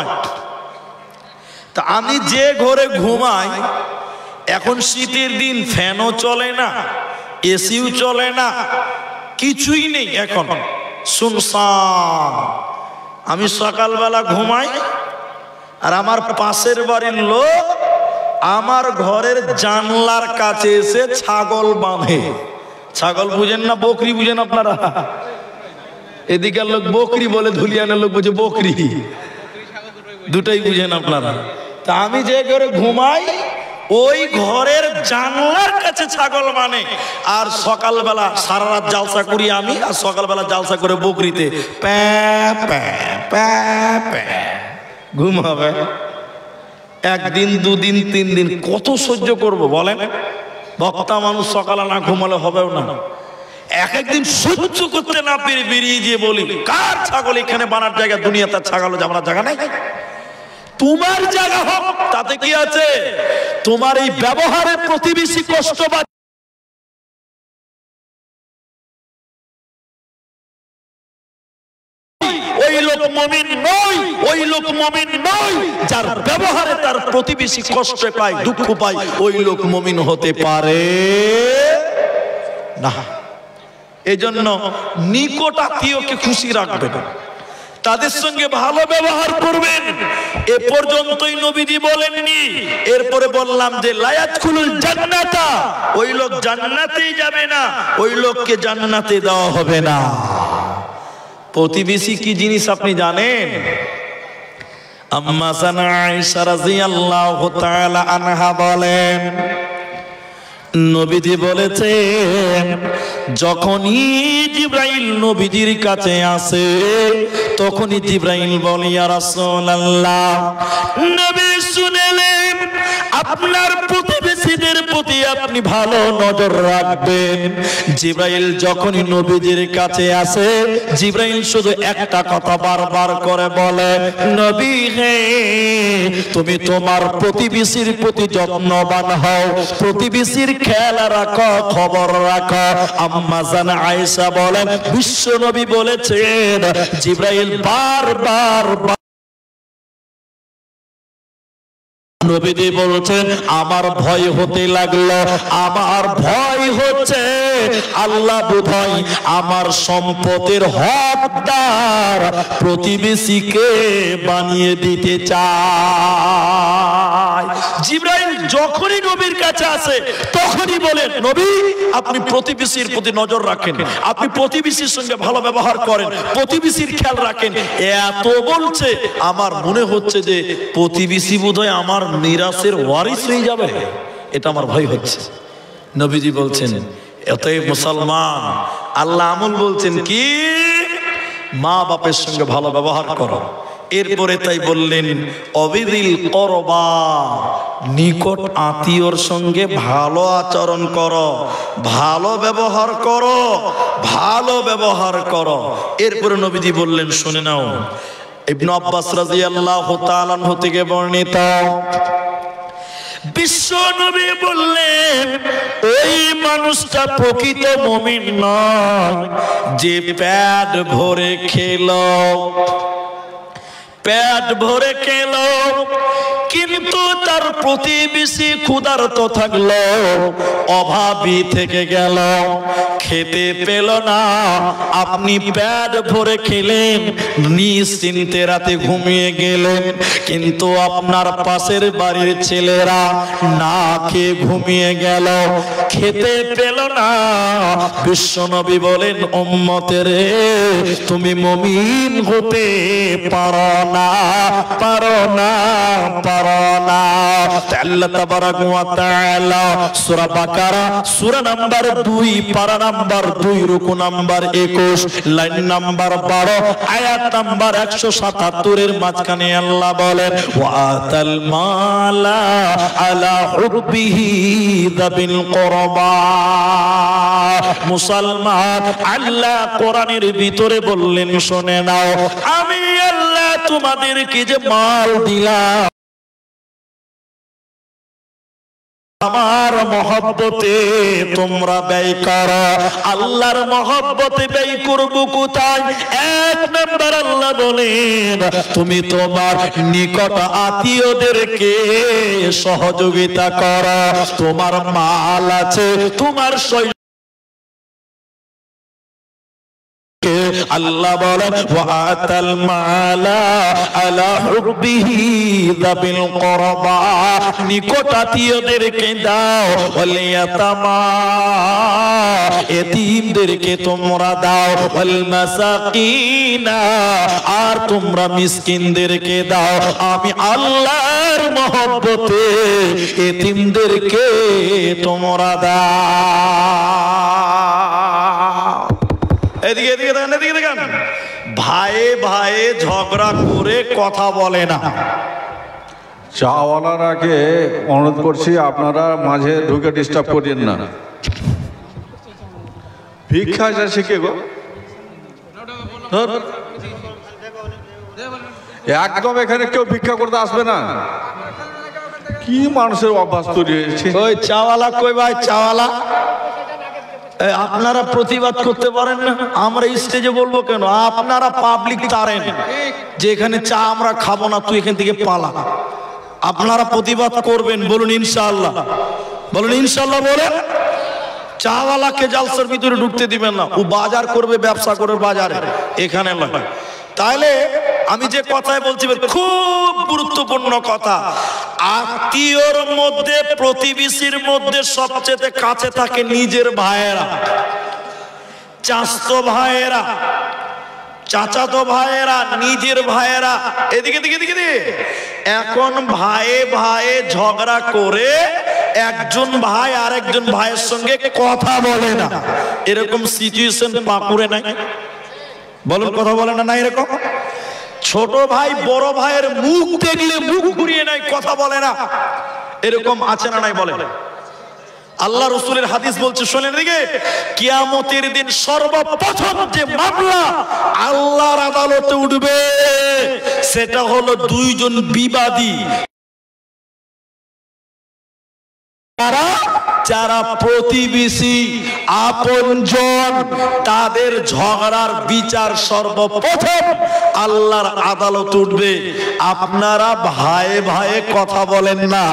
A: তা আমি যে ঘরে ঘুমাই, এখন শীতের দিন ফ্যানও চলে না, এসিও চলে না, কিছুই নেই, এখন শুনশান। আমি সকালবেলা ঘুমাই, আর আমার পাশের বাড়ির লোক আমার ঘরের জানলার কাছে এসে ছাগল বাঁধে। ছাগল বুঝেন না, বকরি বুঝেন আপনারা? এদিকের লোক বকরি বলে, ধুলিয়ানের লোক বুঝে বকরি, দুটাই বুঝেন আপনারা। তা আমি যে ঘরে ঘুমাই ওই ঘরের জানলার কাছে ছাগল মানে। আর সকালবেলা সারা রাত জালসা করি আমি, আর সকালবেলা জালসা করে বকরিতে প্যাঁ প্যাঁ প্যাঁ প্যাঁ ঘুমাবে। একদিন, দুদিন, 3 দিন, কত সহ্য করব বলেন? বক্তা মানুষ সকালে না ঘুমালে হবেও না। একদিন সহ্য করতে না পেরে বেরিয়ে গিয়ে বলি, কার ছাগল এখানে বানার জায়গা? দুনিয়াতে ছাগল জানার জায়গা নাই, তোমার জায়গা হোক, তাতে কি আছে? তোমার এই ব্যবহারে প্রতিবেশী কষ্ট পায়, ওই লোক মুমিন নয়, ওই লোক মুমিন নয়। যার ব্যবহারে তার প্রতিবেশী কষ্ট পায়, দুঃখ পায়, ওই লোক মুমিন হতে পারে না। এজন্য নিকট আত্মীয়কে খুশি রাখবেন, তাদের সঙ্গে ভালো ব্যবহার করবেন। এ পর্যন্তই নবীজি বলেননি। এরপরে বললাম যে লা ইয়াদখুলুল জান্নাতা, ওই লোক জান্নাতেই যাবে না, ওই লোককে জান্নাতে দেওয়া হবে না। প্রতিবেশী কি জিনিস আপনি জানেন? আম্মা জান আয়েশা রাদিয়াল্লাহু তাআলা আনহা বলেন, নবীজি বলেছেন যখনই জিবরাইল নবীজির কাছে আসে, তখনই জিবরাইল বলে ইয়া রাসূলুল্লাহ, নবী শুনেলেন আপনার প্রতিবেশীদের প্রতি আপনি ভালো নজর রাখবেন। জিবরাইল যখনই নবীজির কাছে আসে, জিবরাইল শুধু একটা কথা বারবার করে বলে, নবী হে, তুমি তোমার প্রতিবেশীর প্রতি যত্নবান হও, প্রতিবেশীর খেয়াল রাখো, খবর রাখো। আম্মা জান আয়েশা বলেন বিশ্ব নবী বলেছেন জিবরাইল বারবার নবীজি বলছেন আমার ভয় হতে লাগলো, আমার ভয় হচ্ছে আল্লাহ বোধহয় আমার সম্পদের হকদার প্রতিবেশীকে বানিয়ে দিতে চায়। জিবরাইল যখনই নবীর কাছে আসে তখনই বলেন, নবী আপনি প্রতিবেশীর প্রতি নজর রাখেন, আপনি প্রতিবেশীর সঙ্গে ভালো ব্যবহার করেন, প্রতিবেশীর খেয়াল রাখেন। এত বলছে আমার মনে হচ্ছে যে প্রতিবেশী বোধহয় আমার মিরাসের ওয়ারিস হয়ে যাবে, এটা আমার ভয় হচ্ছে। নবীজি বলছেন এতই মুসলমান, আল্লাহ আমল বলছেন কি মা বাপের সঙ্গে ভালো ব্যবহার করো। এরপরে তাই বললেন অবিদিল করবা, নিকট আত্মীয়র সঙ্গে ভালো আচরণ করো, ভালো ব্যবহার করো, ভালো ব্যবহার করো। এরপরে নবীজি বললেন শুনে নাও, ইবনে আব্বাস রাদিয়াল্লাহু তাআলা আনহু থেকে বর্ণিত, বিশ্ব নবী বললেন ওই মানুষটা প্রকৃত মুমিন নয় যে পেট ভরে খেলো, পেট ভরে খেলো কিন্তু তার প্রতিবেশী ক্ষুধার্ত থাকলো, অভাবী থেকে গেল, খেতে পেল না। আপনি পেট ভরে খেলেন, নিশ্চিন্তে রাতে ঘুমিয়ে গেলেন, কিন্তু আপনার পাশের বাড়ির ছেলেরা না খেয়ে ঘুমিয়ে গেল, খেতে পেল না। বিশ্বনবী বলেন উম্মতের তুমি মুমিন হতে পারো না, পারো না, পারো না। আল্লাহ তাবারাক ওয়া তাআলা সূরা বাকারা সূরা নাম্বার 2 পারা নাম্বার 2 রুকু নাম্বার 21 লাইন নাম্বার 12 আয়াত নাম্বার 177 এর মাঝখানে আল্লাহ বলেন ওয়া আতাল মালা আলা হুব্বিহি যাবিল কুরবা। মুসলমান আল্লাহ কোরআনের ভিতরে বললেন শুনে নাও, আমি আল্লাহ তোমাদেরকে যে মাল দিলাম আমার মহব্বতে তোমরা ব্যয় করো। আল্লাহর মহব্বতে ব্যয় করবো কোথায়? এক নম্বর আল্লাহ বলেন তুমি তোমার নিকট আত্মীয়দেরকে সহযোগিতা করো। তোমার মাল আছে, তোমার আল্লাহ বলেন ওয়া আতাল মালা আলা হুব্বিহি যাবিল কুরবা, নিকট আত্মীয়দেরকে দাও, ওয়াল ইয়াতামা এতিমদেরকে তোমরা দাও, ওয়াল মাসাকিনা আর তোমরা মিসকিনদেরকে দাও। আমি আল্লাহর মহব্বতে এতিমদেরকে তোমরা দাও। এদিকে এদিকে দেখেন, এদিকে দেখেন, ভাইয়ে ভাইয়ে ঝগড়া করে কথা বলে না।
B: চাওয়ালারাকে অনুরোধ করছি আপনারা মাঝে ঢুকে ডিস্টার্ব করেন না। ভিক্ষা যা শিখে গো একদম এখানে কেউ ভিক্ষা করতে আসবে না। কি মানুষের অভ্যাস তৈরি হয়েছে।
A: ওই চাওয়ালা কই ভাই, চাওয়ালা আপনারা প্রতিবাদ করতে পারেন না? আমরা স্টেজে বলবো কেন? আপনারা পাবলিক তারেন যে এখানে চা আমরা খাবো না, তুই এখান থেকে পালা। আপনারা প্রতিবাদ করবেন, বলুন ইনশাআল্লাহ, বলুন ইনশাআল্লাহ। বলেন চাওয়ালাকে জালসার ভিতরে ঢুকতে দিবেন না, ও বাজার করবে, ব্যবসা করবে বাজারে, এখানে নয়। তাহলে আমি যে কথাই বলছি খুব গুরুত্বপূর্ণ কথা। আত্মীয়র মধ্যে, প্রতিবেশীর মধ্যে সবচেয়ে কাছে থাকে নিজের ভাইয়েরা, চাচাতো ভাইয়েরা, চাচাতো ভাইয়েরা, নিজের ভাইয়েরা। এদিকে দিকে দিকে দিকে এখন ভাইয়ে ভাইয়ে ঝগড়া করে একজন ভাই আর একজন ভাইয়ের সঙ্গে কথা বলে না, এরকম সিচুয়েশন পাকুড়ে নাই? বলুন কথা বলে না? নাই এরকম? ছোট ভাই বড় ভাইয়ের মুখ দেখলে মুখ ঘুরিয়ে নেয়, কথা বলে না, এরকম আছে না নাই? বলে। আল্লাহ রাসূলের হাদিস বলছে শোনেন দিকে, কিয়ামতের দিন সর্বপ্রথম যে মামলা আল্লাহর আদালতে উঠবে সেটা হলো দুইজন বিবাদী যারা প্রতিবেশী আপনজন তাদের ঝগড়ার বিচার সর্বপ্রথম আল্লাহর আদালত উঠবে। আপনারা ভাইয়ে ভাইয়ে কথা বলেন না,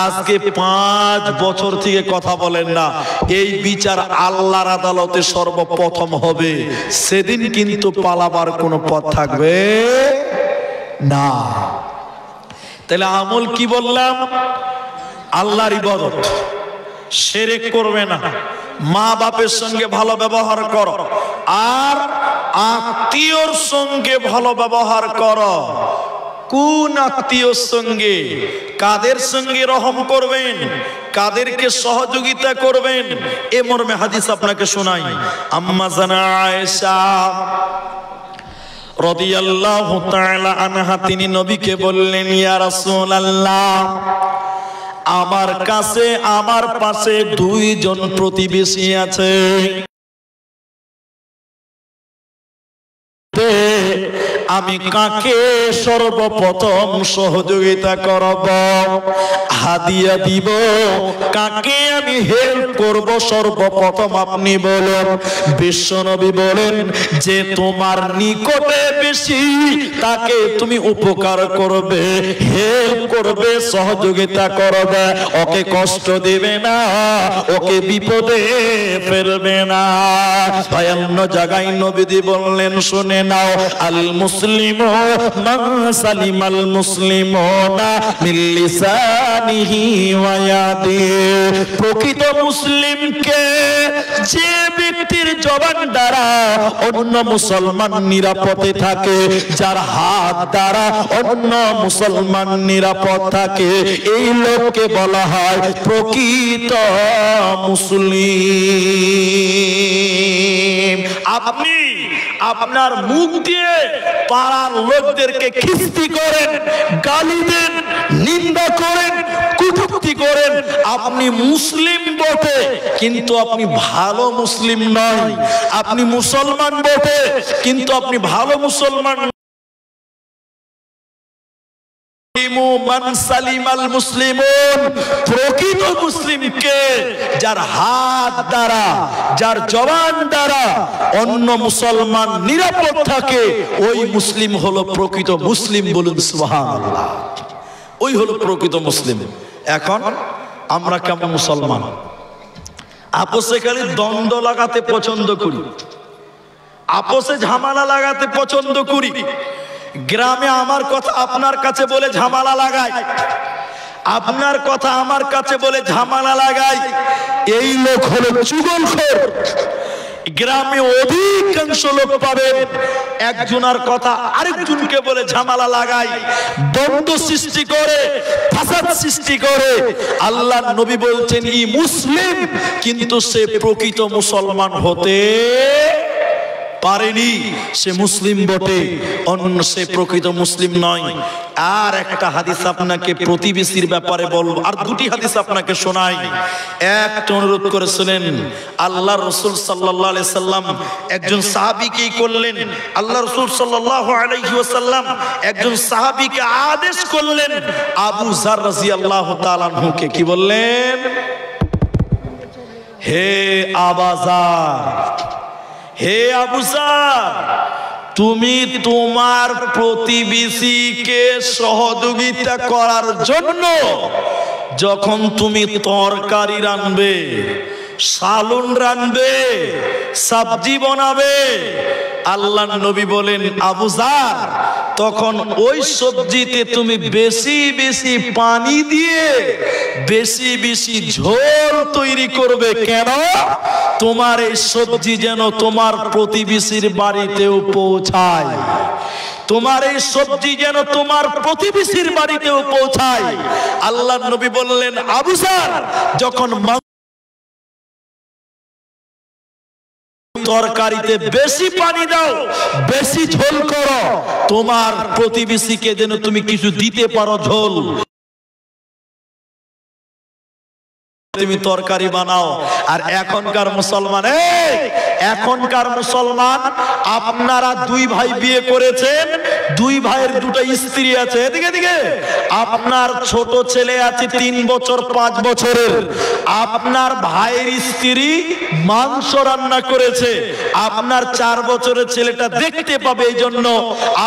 A: আজকে 5 বছর থেকে কথা বলেন না, এই বিচার আল্লাহর আদালতে সর্বপ্রথম হবে। সেদিন কিন্তু পালাবার কোনো পথ থাকবে না। তাহলে আমল কি বললাম? আল্লাহর ইবাদত, শিরক করবে না, মা বাপের সঙ্গে ভালো ব্যবহার করো, আর আত্মীয়র সঙ্গে ভালো ব্যবহার করো। কোন আত্মীয়র সঙ্গে? কাদের সঙ্গে রহম করবেন, কাদেরকে সহযোগিতা করবেন, এ মর্মে হাদিস আপনাকে শোনাই। আম্মা জানা আয়েশা রাদিয়াল্লাহু তাআলা আনহা তিনি নবীকে বললেন, ইয়া রাসূলুল্লাহ, আমার কাছে আমার পাশে 2 জন প্রতিবেশী আছে, আমি কাকে সর্বপ্রথম সহযোগিতা করব, হাদিয়া দিব, কাকে আমি হেল্প করব সর্বপ্রথম আপনি বলুন। বিশ্বনবী বলেন, যে তোমার নিকটে বেশি তাকে তুমি উপকার করবে, হেল্প করবে, সহযোগিতা করবে, ওকে কষ্ট দেবে না, ওকে বিপদে ফেলবে না। অন্য জায়গায় নবীজি বললেন, শুনে নাও, আল মুসলিমু মান সালিমাল মুসলিমুনা মিন লিসানিহি ওয়া ইয়াদিহি। প্রকৃত মুসলিমকে যে ব্যক্তির জবান দ্বারা অন্য মুসলমান নিরাপদে থাকে, যার হাত দ্বারা অন্য মুসলমান নিরাপদ থাকে, এই লোককে বলা হয় প্রকৃত মুসলিম। আপনি আপনার মুখ দিয়ে পাড়ার লোকদেরকে খিস্তি করেন, গালি দেন, নিন্দা করেন, কটূক্তি করেন, আপনি মুসলিম বটে কিন্তু আপনি ভালো মুসলিম নয়। আপনি মুসলমান বটে কিন্তু আপনি ভালো মুসলমান। মান সালিমাল মুসলিমুন, প্রকৃত মুসলিমকে যার হাত দ্বারা, যার জবান দ্বারা অন্য মুসলমান নিরাপদ থাকে, ওই মুসলিম হলো প্রকৃত মুসলিম। বলুন সুবহানাল্লাহ। ওই হলো প্রকৃত মুসলিম। এখন আমরা কেমন মুসলমান? আপোষে খালি দ্বন্দ্ব লাগাতে পছন্দ করি, আপোষে ঝামেলা লাগাতে পছন্দ করি। গ্রামে আমার কথা আপনার কাছে বলে ঝামেলা লাগাই, আপনার কথা আমার কাছে বলে ঝামেলা লাগাই। এই লোক হলো চুগলখোর। গ্রামে অধিকাংশ লোক পাবেন একজনের কথা আরেকজনকে বলে ঝামেলা লাগাই, দ্বন্দ্ব সৃষ্টি করে, ফাসাদ সৃষ্টি করে। আল্লাহর নবী বলছেন, ই মুসলিম কিন্তু সে প্রকৃত মুসলমান হতে পারেনি, সে মুসলিম বটে, অন্য সে প্রকৃত মুসলিম নয়। আর একটা হাদিস আপনাকে প্রতিবেশীর ব্যাপারে বলবো, আর 2টি হাদিস আপনাকে শোনাই। একটা অনুরোধ করে শুনেন। আল্লাহর রাসূল সাল্লাল্লাহু আলাইহি সাল্লাম একজন সাহাবীকে করলেন, আল্লাহর রাসূল সাল্লাল্লাহু আলাইহি ওয়াসাল্লাম একজন সাহাবীকে আদেশ করলেন, আবু যার রাদিয়াল্লাহু তাআলা আনহুকে কি বললেন? হে আবু যার, হে আবু যার, তুমি তোমার প্রতিবেশীকে সহযোগিতা করার জন্য যখন তুমি তরকারি রাঁধবে, সালুন রাঁধবে, সবজি বানাবে, আল্লাহর নবী বলেন, আবু যার, তখন ওই সবজিতে তুমি বেশি বেশি পানি দিয়ে বেশি বেশি ঝোল তৈরি করবে। কেন? তোমার এই সবজি যেন তোমার প্রতিবেশীর বাড়িতেও পৌঁছায়, তোমার এই সবজি যেন তোমার প্রতিবেশীর বাড়িতেও পৌঁছায়। আল্লাহর নবী বললেন, আবু যার, যখন তরকারিতে বেশি পানি দাও, বেশি ঝোল করো, তোমার প্রতিবেশীকে যেন তুমি কিছু দিতে পারো ঝোল। তুমি তরকারি বানাও। আর এখনকার মুসলমান, এখনকার মুসলমান, আপনারা দুই ভাই বিয়ে করেছেন, দুই ভাইয়ের দুটো স্ত্রী আছে, এদিকে এদিকে আপনার ছোট ছেলে আছে 3 বছর 5 বছরের, আপনার ভাইয়ের স্ত্রী মাংস রান্না করেছে, আপনার 4 বছরের ছেলেটা দেখতে পাবে, এই জন্য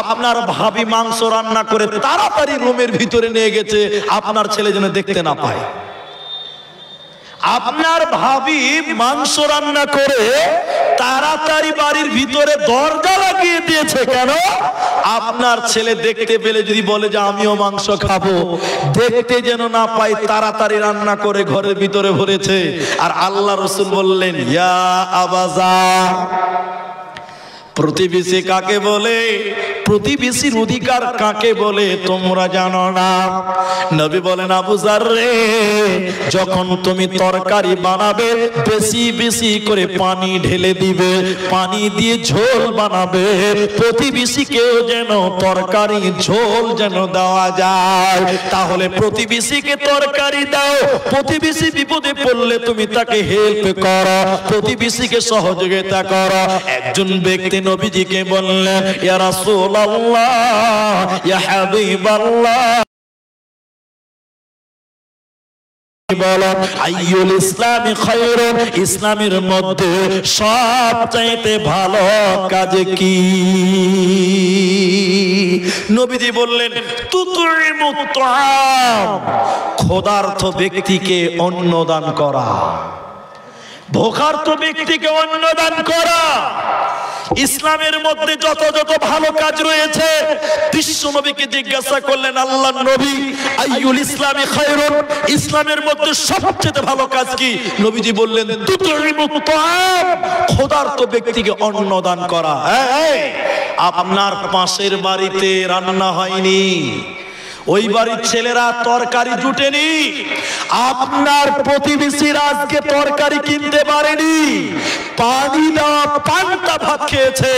A: আপনার ভাবি মাংস রান্না করে তাড়াতাড়ি রুমের ভিতরে নিয়ে গেছে, আপনার ছেলে যেন দেখতে না পায়। আপনার ভাবি মাংস রান্না করে তাড়াতাড়ি বাড়ির ভিতরে দরজা লাগিয়ে দিয়েছে, কেন? আপনার ছেলে দেখতে পেলে যদি বলে যে আমিও মাংস খাবো, দেখতে যেন না পাই, তাড়াতাড়ি রান্না করে ঘরের ভিতরে ভরেছে। আর আল্লাহ রাসূল বললেন, ইয়া আবাজার, প্রতিবেশী কাকে বলে, প্রতিবেশীর অধিকার কাকে বলে তোমরা জানো না? নবী বলেন, আবু জার রে, যখন তুমি তরকারি বানাবে বেশি বেশি করে পানি ঢেলে দিবে, পানি দিয়ে ঝোল বানাবে, প্রতিবেশীকেও যেন তরকারি ঝোল যেন দেওয়া যায়। তাহলে প্রতিবেশীকে তরকারি দাও, প্রতিবেশী বিপদে পড়লে তুমি তাকে হেল্প করো, প্রতিবেশীকে সহযোগিতা করো। একজন ব্যক্তি নবীজিকে বললেন, ইয়া রাসূলুল্লাহ, ইয়া হাবিবাল্লাহ, বলো আইয়ুল ইসলামি খায়রুন, ইসলামের মধ্যে সবচাইতে ভালো কাজ কি? নবীজি বললেন, তুতইমুত তাআম, ক্ষুধার্ত ব্যক্তিকে অন্ন দান করা, ভোগার্ত ব্যক্তিকে অন্ন দান করা। ইসলামের মধ্যে যত যত ভালো কাজ রয়েছে, বিশ্ব নবীকে জিজ্ঞাসা করলেন আল্লাহর নবী, আইয়ুল ইসলামি খায়রুন, ইসলামের মধ্যে সবচেয়ে ভালো কাজ কি? নবীজি বললেন, তুতইমুত তাআম, ক্ষুধার্ত ব্যক্তিকে অন্ন দান করা। আপনার পাশের বাড়িতে রান্না হয়নি, ওই বাড়ির ছেলেরা তরকারি জুটেনি, আপনার প্রতিবেশীরা আজকে তরকারি কিনতে পারেনি, পানি দেওয়া পান্তা ভাত খেয়েছে,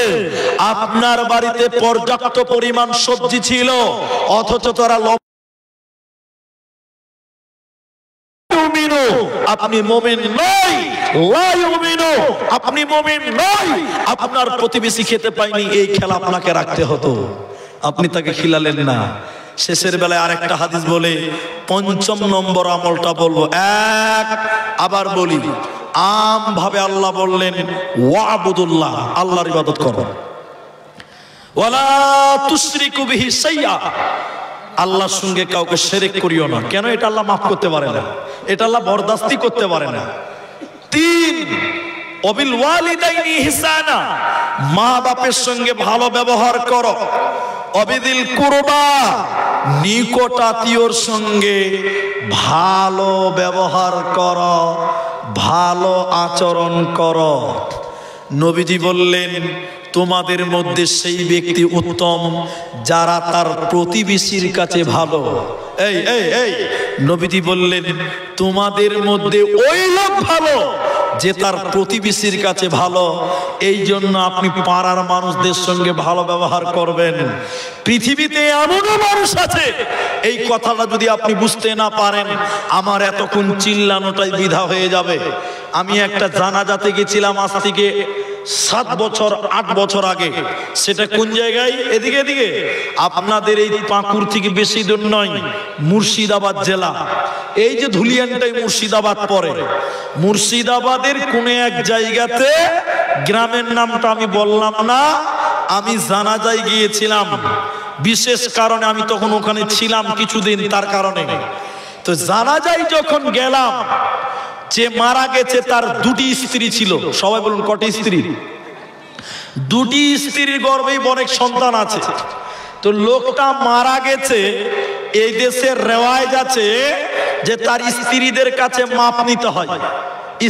A: আপনার বাড়িতে পর্যাপ্ত পরিমাণ সবজি ছিল, অথচ তারা আপনি মুমিন নয়, লা ইউমিনু, আপনি মুমিন নয়, আপনার প্রতিবেশী খেতে পায়নি, এই খেলা আপনাকে রাখতে হতো, আপনি তাকে খিলালেন না। শেষের বেলায় আরেকটা হাদিস বলে ৫ম নম্বর আমলটা বলবো, আবার বলি, আম ভাবে আল্লাহ বললেন, ওয়াবুদুল্লাহ, আল্লাহর ইবাদত করো, ওয়ালা তুশরিকু বিহি শাইআ, আল্লাহর সঙ্গে কাউকে শিরক করিও না। কেন? এটা আল্লাহ মাফ করতে পারে না, এটা আল্লাহ বরদাস্তি করতে পারে না। ৩, ওয়াবিল ওয়ালিদাইনি ইহসানা, মা বাপের সঙ্গে ভালো ব্যবহার করো, অবিদিল কুরবা, নিকটাত্মীয়র সঙ্গে ভালো ব্যবহার করো, ভালো আচরণ করো। নবীজি বললেন, তোমাদের মধ্যে সেই ব্যক্তি উত্তম যারা তার প্রতিবেশীর কাছে ভালো। এই এই এই নবীজি বললেন, তোমাদের মধ্যে ওই লোক ভালো যে তার প্রতিবেশীর কাছে ভালো। এই জন্য আপনি পাড়ার মানুষদের সঙ্গে ভালো ব্যবহার করবেন। পৃথিবীতে এমনও মানুষ আছে, এই কথাটা যদি আপনি বুঝতে না পারেন, আমার এতক্ষণ চিল্লানোটাই বৃথা হয়ে যাবে। আমি একটা জানাজাতে গেছিলাম আজ থেকে 7 বছর 8 বছর আগে। সেটা কোন জায়গায়? এদিকে এদিকে আপনাদের এই পাঁকুর থেকে বেশি দূর নয়, মুর্শিদাবাদ জেলা। এই যে ধুলিয়ানটাই মুর্শিদাবাদ পড়ে, মুর্শিদাবাদের কোন এক জায়গাতে, গ্রামের নামটা আমি বললাম না, আমি জানাজায় গিয়েছিলাম বিশেষ কারণে, আমি তখন ওখানে ছিলাম কিছুদিন, তার কারণে। তো জানাজায় যখন গেলাম, যে মারা গেছে তার 2টি স্ত্রী ছিল। সবাই বলুন, কটি স্ত্রী? 2টি স্ত্রীর গর্ভেই অনেক সন্তান আছে। তো লোকটা মারা গেছে, এই দেশের রেওয়াজ আছে যে তার স্ত্রীদের কাছে মাপ নিতে হয়।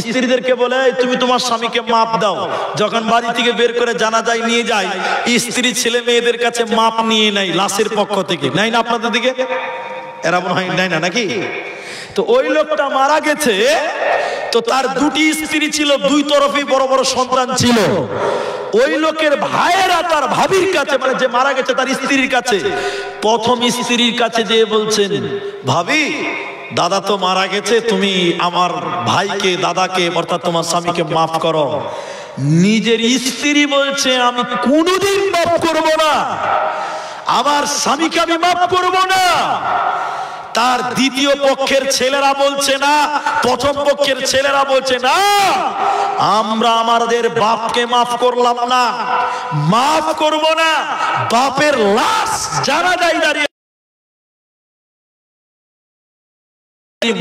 A: স্ত্রীদেরকে বলে, তুমি তোমার স্বামীকে মাপ দাও। যখন বাড়ি থেকে বের করে জানাজায় নিয়ে যায়, স্ত্রী ছেলে মেয়েদের কাছে মাপ নিয়ে নেয় লাশের পক্ষ থেকে। নাই না আপনাদের দিকে? এরা মনে হয় নাই না, নাকি? তো ওই লোকটা মারা গেছে, তো তার 2টি স্ত্রী ছিল, 2 তরফেই বড় বড় সন্তান ছিল। ওই লোকের ভাইয়েরা তার ভাবির কাছে, মানে যে মারা গেছে তার স্ত্রীর কাছে, প্রথম স্ত্রীর কাছে যেয়ে বলছেন, ভাবি দাদা তো মারা গেছে, তুমি আমার ভাইকে দাদাকে অর্থাৎ তোমার স্বামীকে মাফ করো। নিজের স্ত্রী বলছে আমি কোনোদিন মাফ করব না, আমার স্বামীকে আমি মাফ করব না। তার দ্বিতীয় পক্ষের ছেলেরা বলছে না, প্রথম পক্ষের ছেলেরা বলছে না, আমরা আমাদের বাপকে মাফ করলাম না, মাফ করব না। বাপের লাশ জানাজায় দাঁড়িয়ে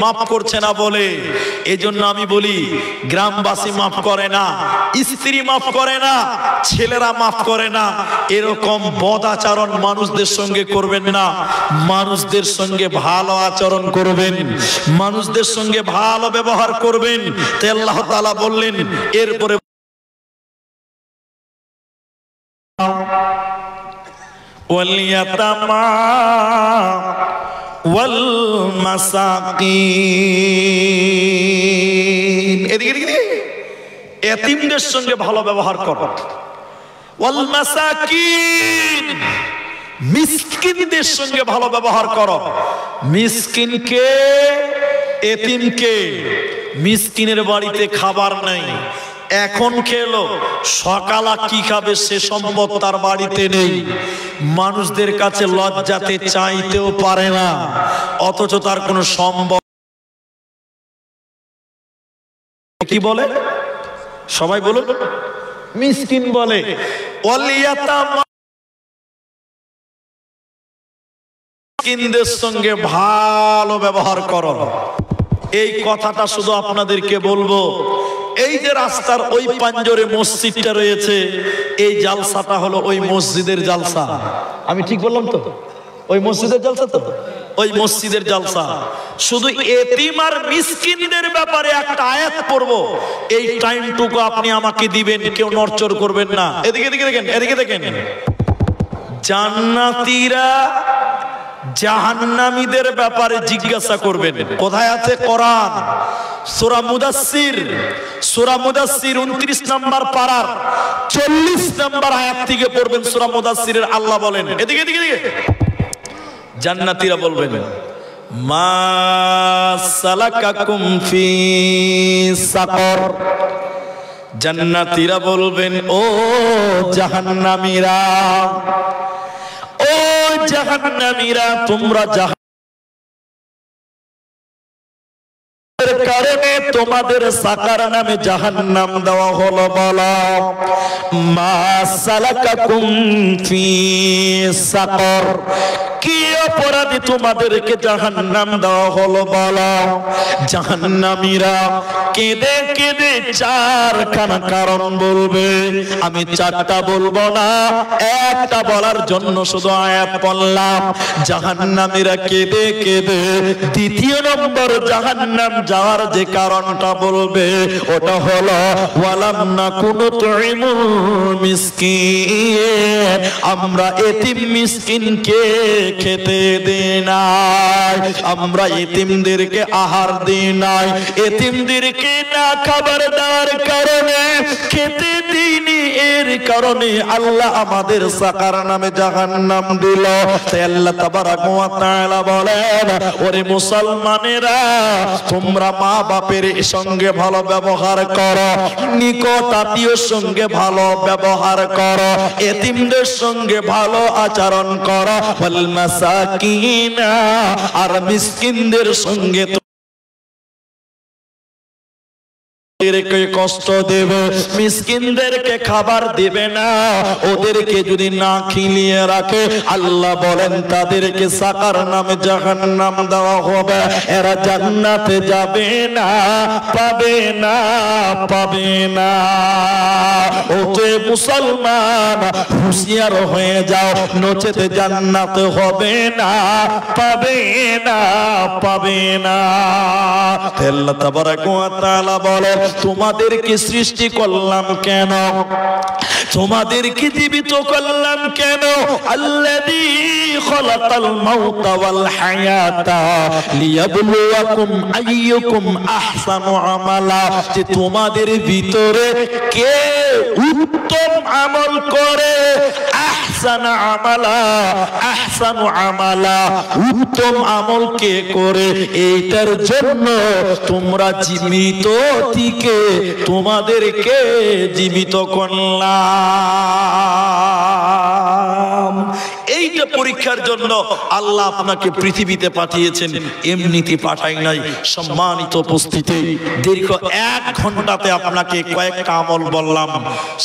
A: মাফ করছে না বলে, এজন্য আমি বলি গ্রামবাসী মাফ করে না, স্ত্রী মাফ করে না, ছেলেরা মাফ করে না। এরকম বদ আচরণ মানুষদের সঙ্গে করবেন না, মানুষদের সঙ্গে ভালো আচরণ করবেন, মানুষদের সঙ্গে ভালো ব্যবহার করবেন। তাই আল্লাহ তাআলা বললেন এরপরে ওয়ালিয়াতামা ওয়াল মাসাকিন, এদিকে এতিমদের সঙ্গে ভালো ব্যবহার করো। ওয়াল মাসাকিন, মিসকিনদের সঙ্গে ভালো ব্যবহার করো। মিসকিনকে, এতিমকে, মিসকিনের বাড়িতে খাবার নাই, এখন খেলো, সকালে কি খাবে সে সম্পদ তার বাড়িতে নেই, মানুষদের কাছে লজ্জাতে চাইতেও পারে না, অথচ তার কোনো সম্ভব। কি বলে সবাই বলুন? মিসকিন বলে। মিসকিনদের সঙ্গে ভালো ব্যবহার করো। এই কথাটা শুধু আপনাদেরকে বলবো, এই যে রাস্তার ওই পাঞ্জরে মসজিদটা রয়েছে, এই জালসাটা হলো ওই মসজিদের জালসা। আমি ঠিক বললাম তো? ওই মসজিদের জালসা তো, ওই মসজিদের জালসা। শুধু এতিম আর মিসকিনদের ব্যাপারে একটা আয়াত পড়বো, এই টাইমটুকু আপনি আমাকে দিবেন, কেউ নড়চড় করবেন না। এদিকে দেখেন, এদিকে দেখেন, জান্নাতীরা জাহান্নামীদের ব্যাপারে জিজ্ঞাসা করবেন। কোথায় আছে? কোরআন সূরা মুদাসসির, সূরা মুদাসসির 29 নম্বর পারার 40 নম্বর আয়াত থেকে পড়বেন। সূরা মুদাসসিরের আল্লাহ বলেন, এদিকে জান্নাতীরা বলবেন, মা সালাকাকুম ফি সাকর। জান্নাতীরা বলবেন, ও জাহান্নামীরা, ও জাহান্নামীরা, তোমরা কারণে তোমাদের সাকার নামে জাহান্নাম দেওয়া হলো। বলো, মা সালাকাকুম ফি সাকর, কি অপরাধী তোমাদেরকে জাহান্নাম দেওয়া হলো? বলো। জাহান্নামীরা কেঁদে কেঁদে চারখানা কারণ বলবে, আমি চারটা বলবো না, একটা বলার জন্য শুধু আয়াত পড়লাম। জাহান্নামীরা কেঁদে কেঁদে দ্বিতীয় নম্বর জাহান্নাম যাওয়ার যে কারণটা বলবে, ওটা হলো ওয়ালাম নাকুনু তুইমুল মিসকিন, আমরা এতিম মিসকিনকে খেতে দিই নাই, আমরা এতিমদেরকে আহার দিই নাই, এতিমদেরকে না খাবার দেওয়ার কারণে, খেতে দিইনি, এর কারণে আল্লাহ আমাদের সাকার নামে জাহান্নাম দিল। তাই আল্লাহ তাবারাক ওয়া তাআলা বলেন, ওরে মুসলমানেরা, তোমরা মা বাপের সঙ্গে ভালো ব্যবহার করো, নিকট আত্মীয়র সঙ্গে ভালো ব্যবহার করো, এতিমদের সঙ্গে ভালো আচরণ করো, ওয়াল মাসাকিনা, আর মিসকিনদের সঙ্গে কষ্ট দেবে, মিসকিনদেরকে খাবার দেবে না, ওদেরকে যদি না খিলিয়ে রাখে, আল্লাহ বলেন তাদেরকে সাকার নামে জাহান্নাম দেওয়া হবে, এরা জান্নাতে যাবে না, পাবে না, পাবে না। ওতে মুসলমান হুঁশিয়ার হয়ে যাও, নচেতে জান্নাতে হবে না, পাবে না, পাবে না। আল্লাহ তাবারাক ওয়া তাআলা বলে, তোমাদেরকে সৃষ্টি করলাম কেন? তোমাদেরকে জীবিত করলাম কেন? আল্লাযী খালাকাল মাউতা ওয়াল হায়াতা লিয়াবলুয়াকুম আইয়ুকুম আহসানু আমালা, যে তোমাদের ভিতরে কে উত্তম আমল করে। আহসানা আমালা, আহসানু আমালা, উত্তম আমল কে করে, এইটার জন্য তোমরা জীবিত থেকে তোমাদেরকে জীবিত করলাম। এইটা পরীক্ষার জন্য আল্লাহ আপনাকে পৃথিবীতে পাঠিয়েছেন, এমনিতে পাঠাই নাই। সম্মানিত উপস্থিতি, দীর্ঘ 1 ঘন্টাতে আপনাকে কয়েকটা আমল বললাম,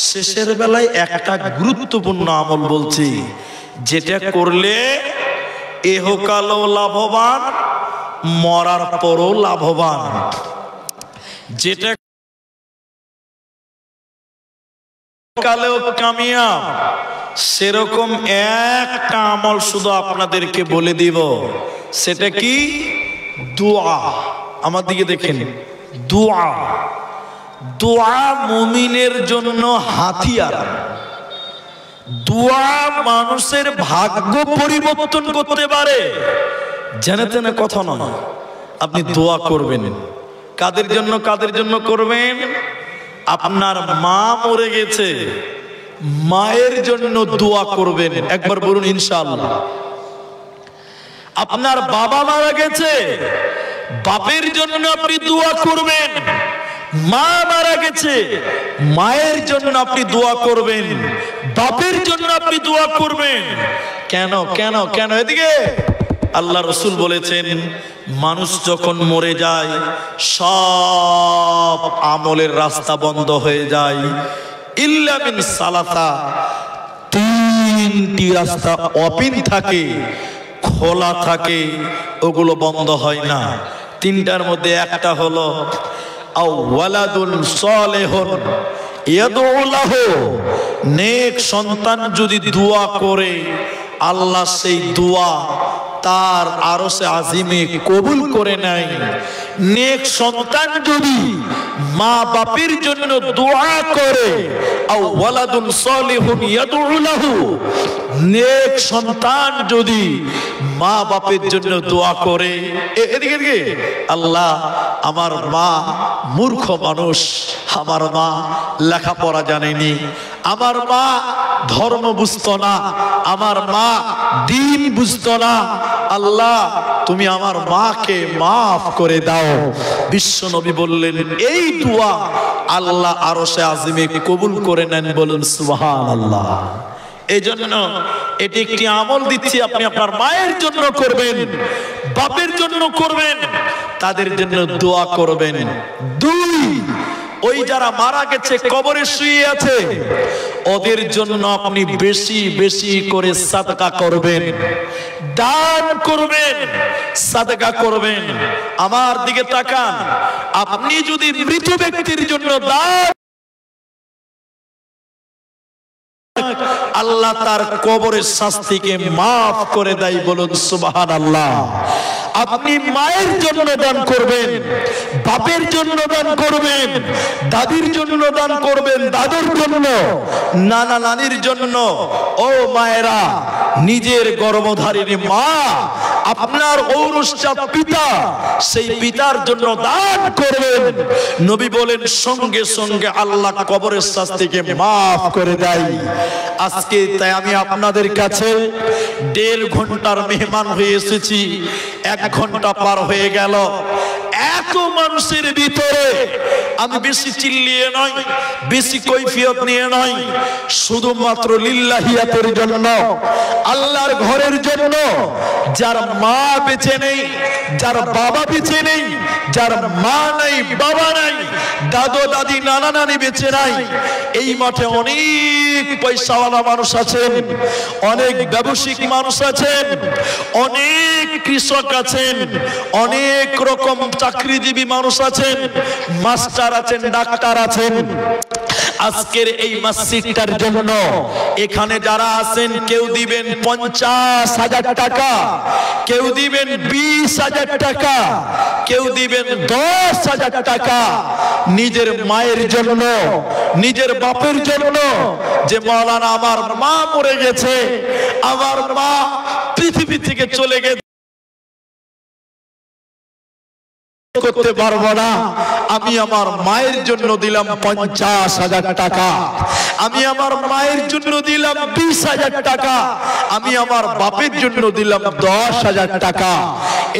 A: শেষের বেলায় একটা গুরুত্বপূর্ণ আমল বলছি, যেটা করলে এহকালেও লাভবান, মরার পরও লাভবান। যেটা কালেও কামিয়াব, সেরকম একটা আমল শুধু আপনাদেরকে বলে দিব। সেটা কি? দোয়া। আমার দিকে দেখেন, দোয়া। দোয়া মুমিনের জন্য হাতিয়ার। দোয়া মানুষের ভাগ্য পরিবর্তন করতে পারে, জেনে তেনে কথা নয়। আপনি দোয়া করবেন, কাদের জন্য? কাদের জন্য করবেন? আপনার মা মরে গেছে, মায়ের জন্য দোয়া করবেন। একবার বলুন ইনশাআল্লাহ। আপনার বাবা মারা গেছে, বাপের জন্য আপনি দোয়া করবেন। মা মারা গেছে, মায়ের জন্য আপনি দোয়া করবেন, বাপের জন্য আপনি দোয়া করবেন। কেন কেন কেন? এদিকে আল্লাহ রাসূল বলেছেন, মানুষ যখন মরে যায় সব আমলের রাস্তা বন্ধ হয়ে যায়, ইল্লা মিন সালাসা, 3টি রাস্তা ওপেন থাকে, খোলা থাকে, ওগুলো বন্ধ হয় না। 3টার মধ্যে একটা হলো আও ওয়ালাদুন সালেহুন ইয়াদউ লাহু, নেক সন্তান যদি দোয়া করে আল্লাহ সেই দোয়া তার আরশে আজিমে কবুল করে নেয়। নেক সন্তান যদি মা বাপের জন্য দোয়া করে, আও ওয়ালাদুন সালিহুন ইয়াদউ লাহু, নেক সন্তান যদি মা বাপের জন্য দোয়া করে, এদিকে এদিকে, আল্লাহ আমার মা মূর্খ মানুষ, আমার মা লেখাপড়া জানেনি, আমার মা ধর্ম বুঝতো না, আমার মা দ্বীন বুঝতো না, আল্লাহ তুমি আমার মাকে মাফ করে দাও। বিশ্ব নবী বললেন, এই দোয়া আল্লাহ আরশে আজিমে কবুল করে নেন। বলুন সুবহানাল্লাহ। এই জন্য এটি একটি আমল দিচ্ছি, আপনি আপনার মায়ের জন্য করবেন, বাপের জন্য করবেন, তাদের জন্য দোয়া করবেন। 2, ওই যারা মারা গেছে কবরে শুয়ে আছে, ওদের জন্য আপনি বেশি বেশি করে সাদকা করবেন, দান করবেন, সাদকা করবেন। আমার দিকে তাকান, আপনি যদি মৃত ব্যক্তির জন্য দান, আল্লাহ তার কবরের শাস্তিকে মাফ করে দেয়। বলুন সুবহানাল্লাহ। আপনি মায়ের জন্য দান করবেন, বাপের জন্য দান করবেন, দাদির জন্য দান করবেন, দাদুর জন্য, নানা নানির জন্য। ও মায়েরা, নিজের গর্ভধারিণী মা, আপনার ঔরসজাত পিতা, সেই পিতার জন্য দান করবেন। নবী বলেন, সঙ্গে সঙ্গে আল্লাহ কবরের শাস্তিকে মাফ করে দেয়। আজকে তাই আমি আপনাদের কাছে 1.5 ঘন্টার মেহমান হয়ে এসেছি। 1 ঘন্টা পার হয়ে গেল। এত মানুষের ভিতরে আমি বেশি চিল্লিয়ে নয়, বেশি কৈফিয়ত নিয়ে নয়, শুধুমাত্র লিল্লাহিয়াতের জন্য, আল্লাহর ঘরের জন্য, যার মা বেঁচে নেই, যার বাবা বেঁচে নেই, যার মা নাই, বাবা নাই, দাদু দাদি, নানা নানি বেঁচে নাই, এই মাঠে অনেক পয়সাওয়ালা মানুষ আছেন, অনেক ব্যবসায়িক মানুষ আছেন, অনেক কৃষক আছেন, অনেক রকম চাকরিজীবী মানুষ আছেন, মাস্টার আছেন, ডাক্তার আছেন। আজকের এই মসজিদটার জন্য এখানে যারা আছেন কেউ দিবেন 50,000 টাকা, কেউ দিবেন 20,000 টাকা, কেউ দিবেন 10,000 টাকা নিজের মায়ের জন্য, নিজের বাপের জন্য। যে মাওলানা আমার মা মরে গেছে, আমার মা পৃথিবী থেকে চলে গেছে, করতে পারবো না, আমি আমার মায়ের জন্য দিলাম 50,000 টাকা, আমি আমার মায়ের জন্য দিলাম 20,000 টাকা, আমি আমার বাপের জন্য দিলাম 10,000 টাকা।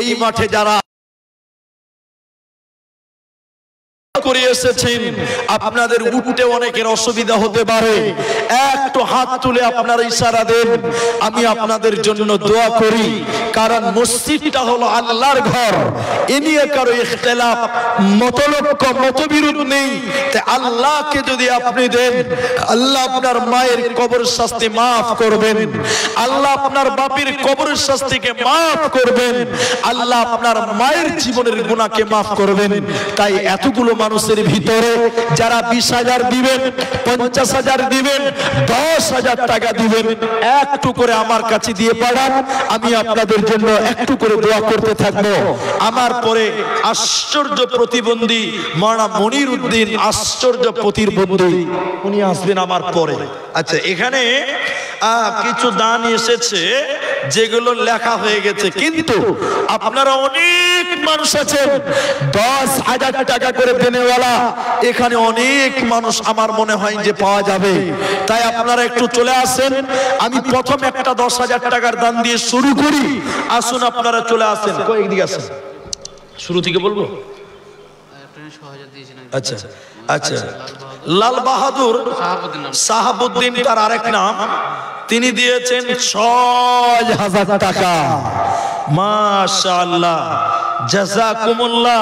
A: এই মাঠে যারা করে এসেছেন আপনাদের উঠতে অনেকের অসুবিধা হতে পারে, একটু হাত তুলে আপনারা ইশারা দেন, আমি আপনাদের জন্য দোয়া করি। কারণ মসজিদটা হলো আল্লাহর ঘর, এ নিয়ে কারো ইখতিলাফ মতলক্ষ মতবিরোধ নেই। তাই আল্লাহকে যদি আপনি দেন, আল্লাহ আপনার মায়ের কবর শাস্তি মাফ করবেন, আল্লাহ আপনার বাপের কবর শাস্তিকে মাফ করবেন, আল্লাহ আপনার মায়ের জীবনের গুনাহকে মাফ করবেন। তাই এতগুলো মানুষের ভিতরে যারা 20,000 দিবেন, 50,000 দিবেন, 10,000 টাকা দিবেন, একটু করে আমার কাছে দিয়ে পাঠান, আমি আপনাদের জন্য একটু করে দোয়া করতে থাকবো। আমার পরে আশ্চর্য প্রতিবন্ধী মাওলানা মনির উদ্দিন, আশ্চর্য প্রতিবন্ধী, উনি আসবেন আমার পরে। আচ্ছা, এখানে কিছু দান এসেছে যেগুলো লেখা হয়ে গেছে, কিন্তু আপনারা অনেক মানুষ আছেন 10,000 টাকা করে দেনেওয়ালা, এখানে অনেক মানুষ আমার মনে হয় যে পাওয়া যাবে। তাই আপনারা একটু চলে আসেন, আমি প্রথম একটা 10,000 টাকার দান দিয়ে শুরু করি। আসুন আপনারা চলে আসেন, কয়েকদিকে আসেন, শুরু থেকে বলবো। আচ্ছা আচ্ছা, লাল বাহাদুর শাহাবুদ্দিন তার আরেক নাম, তিনি দিয়েছেন 6,000 টাকা। মাশাআল্লাহ, জাযাকুমুল্লাহ,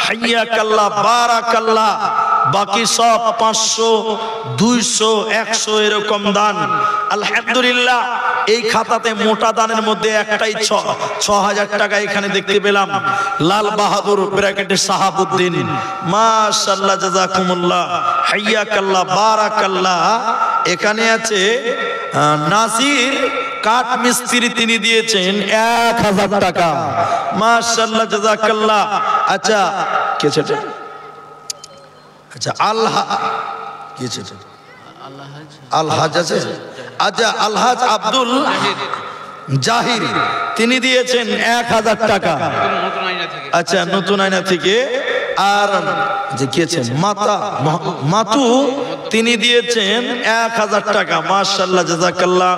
A: হাইয়াকাল্লাহ, বারাকাল্লাহ। বাকি সব 500, 200, 100 এরকম দান। আলহামদুলিল্লাহ, এই খাতাতে মোটা দানের মধ্যে একটাই 6,000 টাকা এখানে দেখতে পেলাম। লাল বাহাদুর ব্র্যাকেটে শাহাবুদ্দিন, মাশাআল্লাহ, জাযাকুমুল্লাহ, হাইয়াকাল্লাহ, বারাকাল্লাহ। এখানে আছে নাসির কাঠ মিস্ত্রি, তিনি দিয়েছেন 1,000 টাকা। মাশাআল্লাহ, জাযাকাল্লাহ। আচ্ছা, কে ছেটে? আচ্ছা, আলহাজ আছে। আচ্ছা, আলহাজ আব্দুল জাহির, তিনি দিয়েছেন 1,000 টাকা। আচ্ছা, নতুন আয়না থেকে। আর যে কে মাতু, তিনি দিয়েছেন 1,000 টাকা। মাশাআল্লাহ, জাযাকাল্লাহ,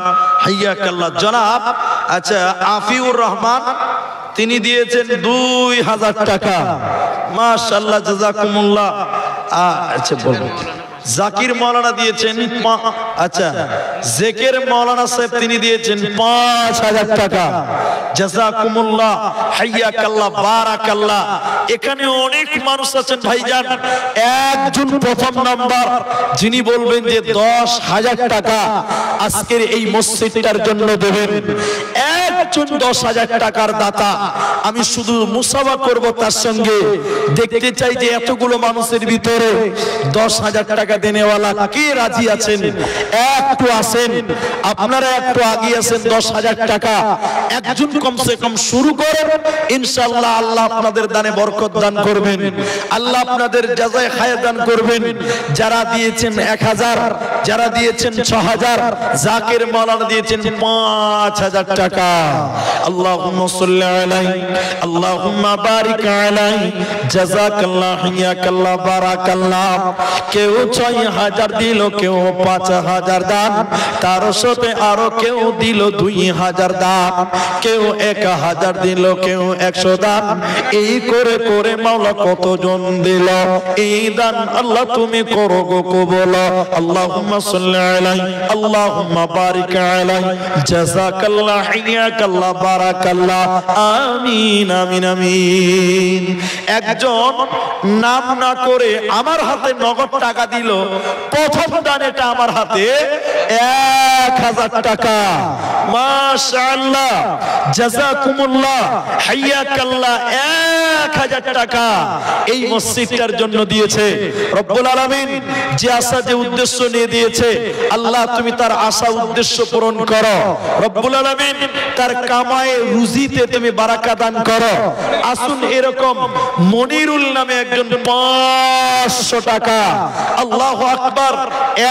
A: হাইয়াকাল্লাহ। জনাব আচ্ছা আফিউর রহমান, তিনি দিয়েছেন 2,000 টাকা। মাশাআল্লাহ, জাযাকুমুল্লাহ। আচ্ছা বলবো, জাকির মাওলানা দিয়েছেন, আচ্ছা জেকের মাওলানা সাহেব, তিনি দিয়েছেন 5,000 টাকা। জাযাকুমুল্লাহ, হাইয়াকাল্লাহ, বারাকাল্লাহ। এখানে অনেক মানুষ আছেন ভাইজান, একজন প্রথম নাম্বার যিনি বলবেন যে 10,000 টাকা আজকের এই মসজিদটার জন্য দেবেন, একজন 10,000 টাকার দাতা। আমি শুধু মুসাফা করব, তার সঙ্গে দেখতে চাই যে এতগুলো মানুষের ভিতরে 10,000 টাকা দেনেওয়ালা কে রাজি আছেন, একটু আসেন। আপনারা একটু আগে আসেন, 10,000 টাকা একজন কমসে কম শুরু করেন, ইনশাআল্লাহ আল্লাহ আপনাদের দানে বরকত দান করবেন, আল্লাহ আপনাদের জাযায়ে খায়র দান করবেন। যারা দিয়েছেন 1,000, যারা দিয়েছেন 6,000, জাকির মাওলানা দিয়েছেন 5,000 টাকা। আল্লাহুম্মা সাল্লি আলাইহি, আল্লাহুম্মা বারিক আলাইহি, জাযাকাল্লাহ, হাইয়াকাল্লাহ, বারাকাল্লাহ। কেউ 6,000 দিল, কেউ 5,000 দান, তার সাথে আরো কেউ দিল 2,000 দান, কেউ 1,000 দিল, কেউ 100 দান। এই করে করে মাওলা কতজন দিল এই দান, আল্লাহ তুমি করো গো কবুল। আল্লাহুম্মা সাল্লি আলাইহি, আল্লাহুম্মা বারিক আলাইহি, জাযাকাল্লাহ, হাইয়াকাল্লাহ, বারাকাল্লাহ। আমিন, আমিন, আমিন। একজন নাম না করে আমার হাতে নগদ টাকা দিল, প্রথম দান এটা আমার হাতে 1000 টাকা। মাশাআল্লাহ, জাযাকুমুল্লাহ, হাইয়াকাল্লাহ, 1000 টাকা এই মসজিদটার জন্য দিয়েছে রব্বুল আলামিন। যে আশা যে উদ্দেশ্য নিয়ে দিয়েছে, আল্লাহ তুমি তার আশা উদ্দেশ্য পূরণ করো রব্বুল আলামিন। তার কামায়ে রুজিতে তুমি বারাকা দান করো। আসুন, এরকম মনিরুল নামে একজন 500 টাকা। আল্লাহু আকবার।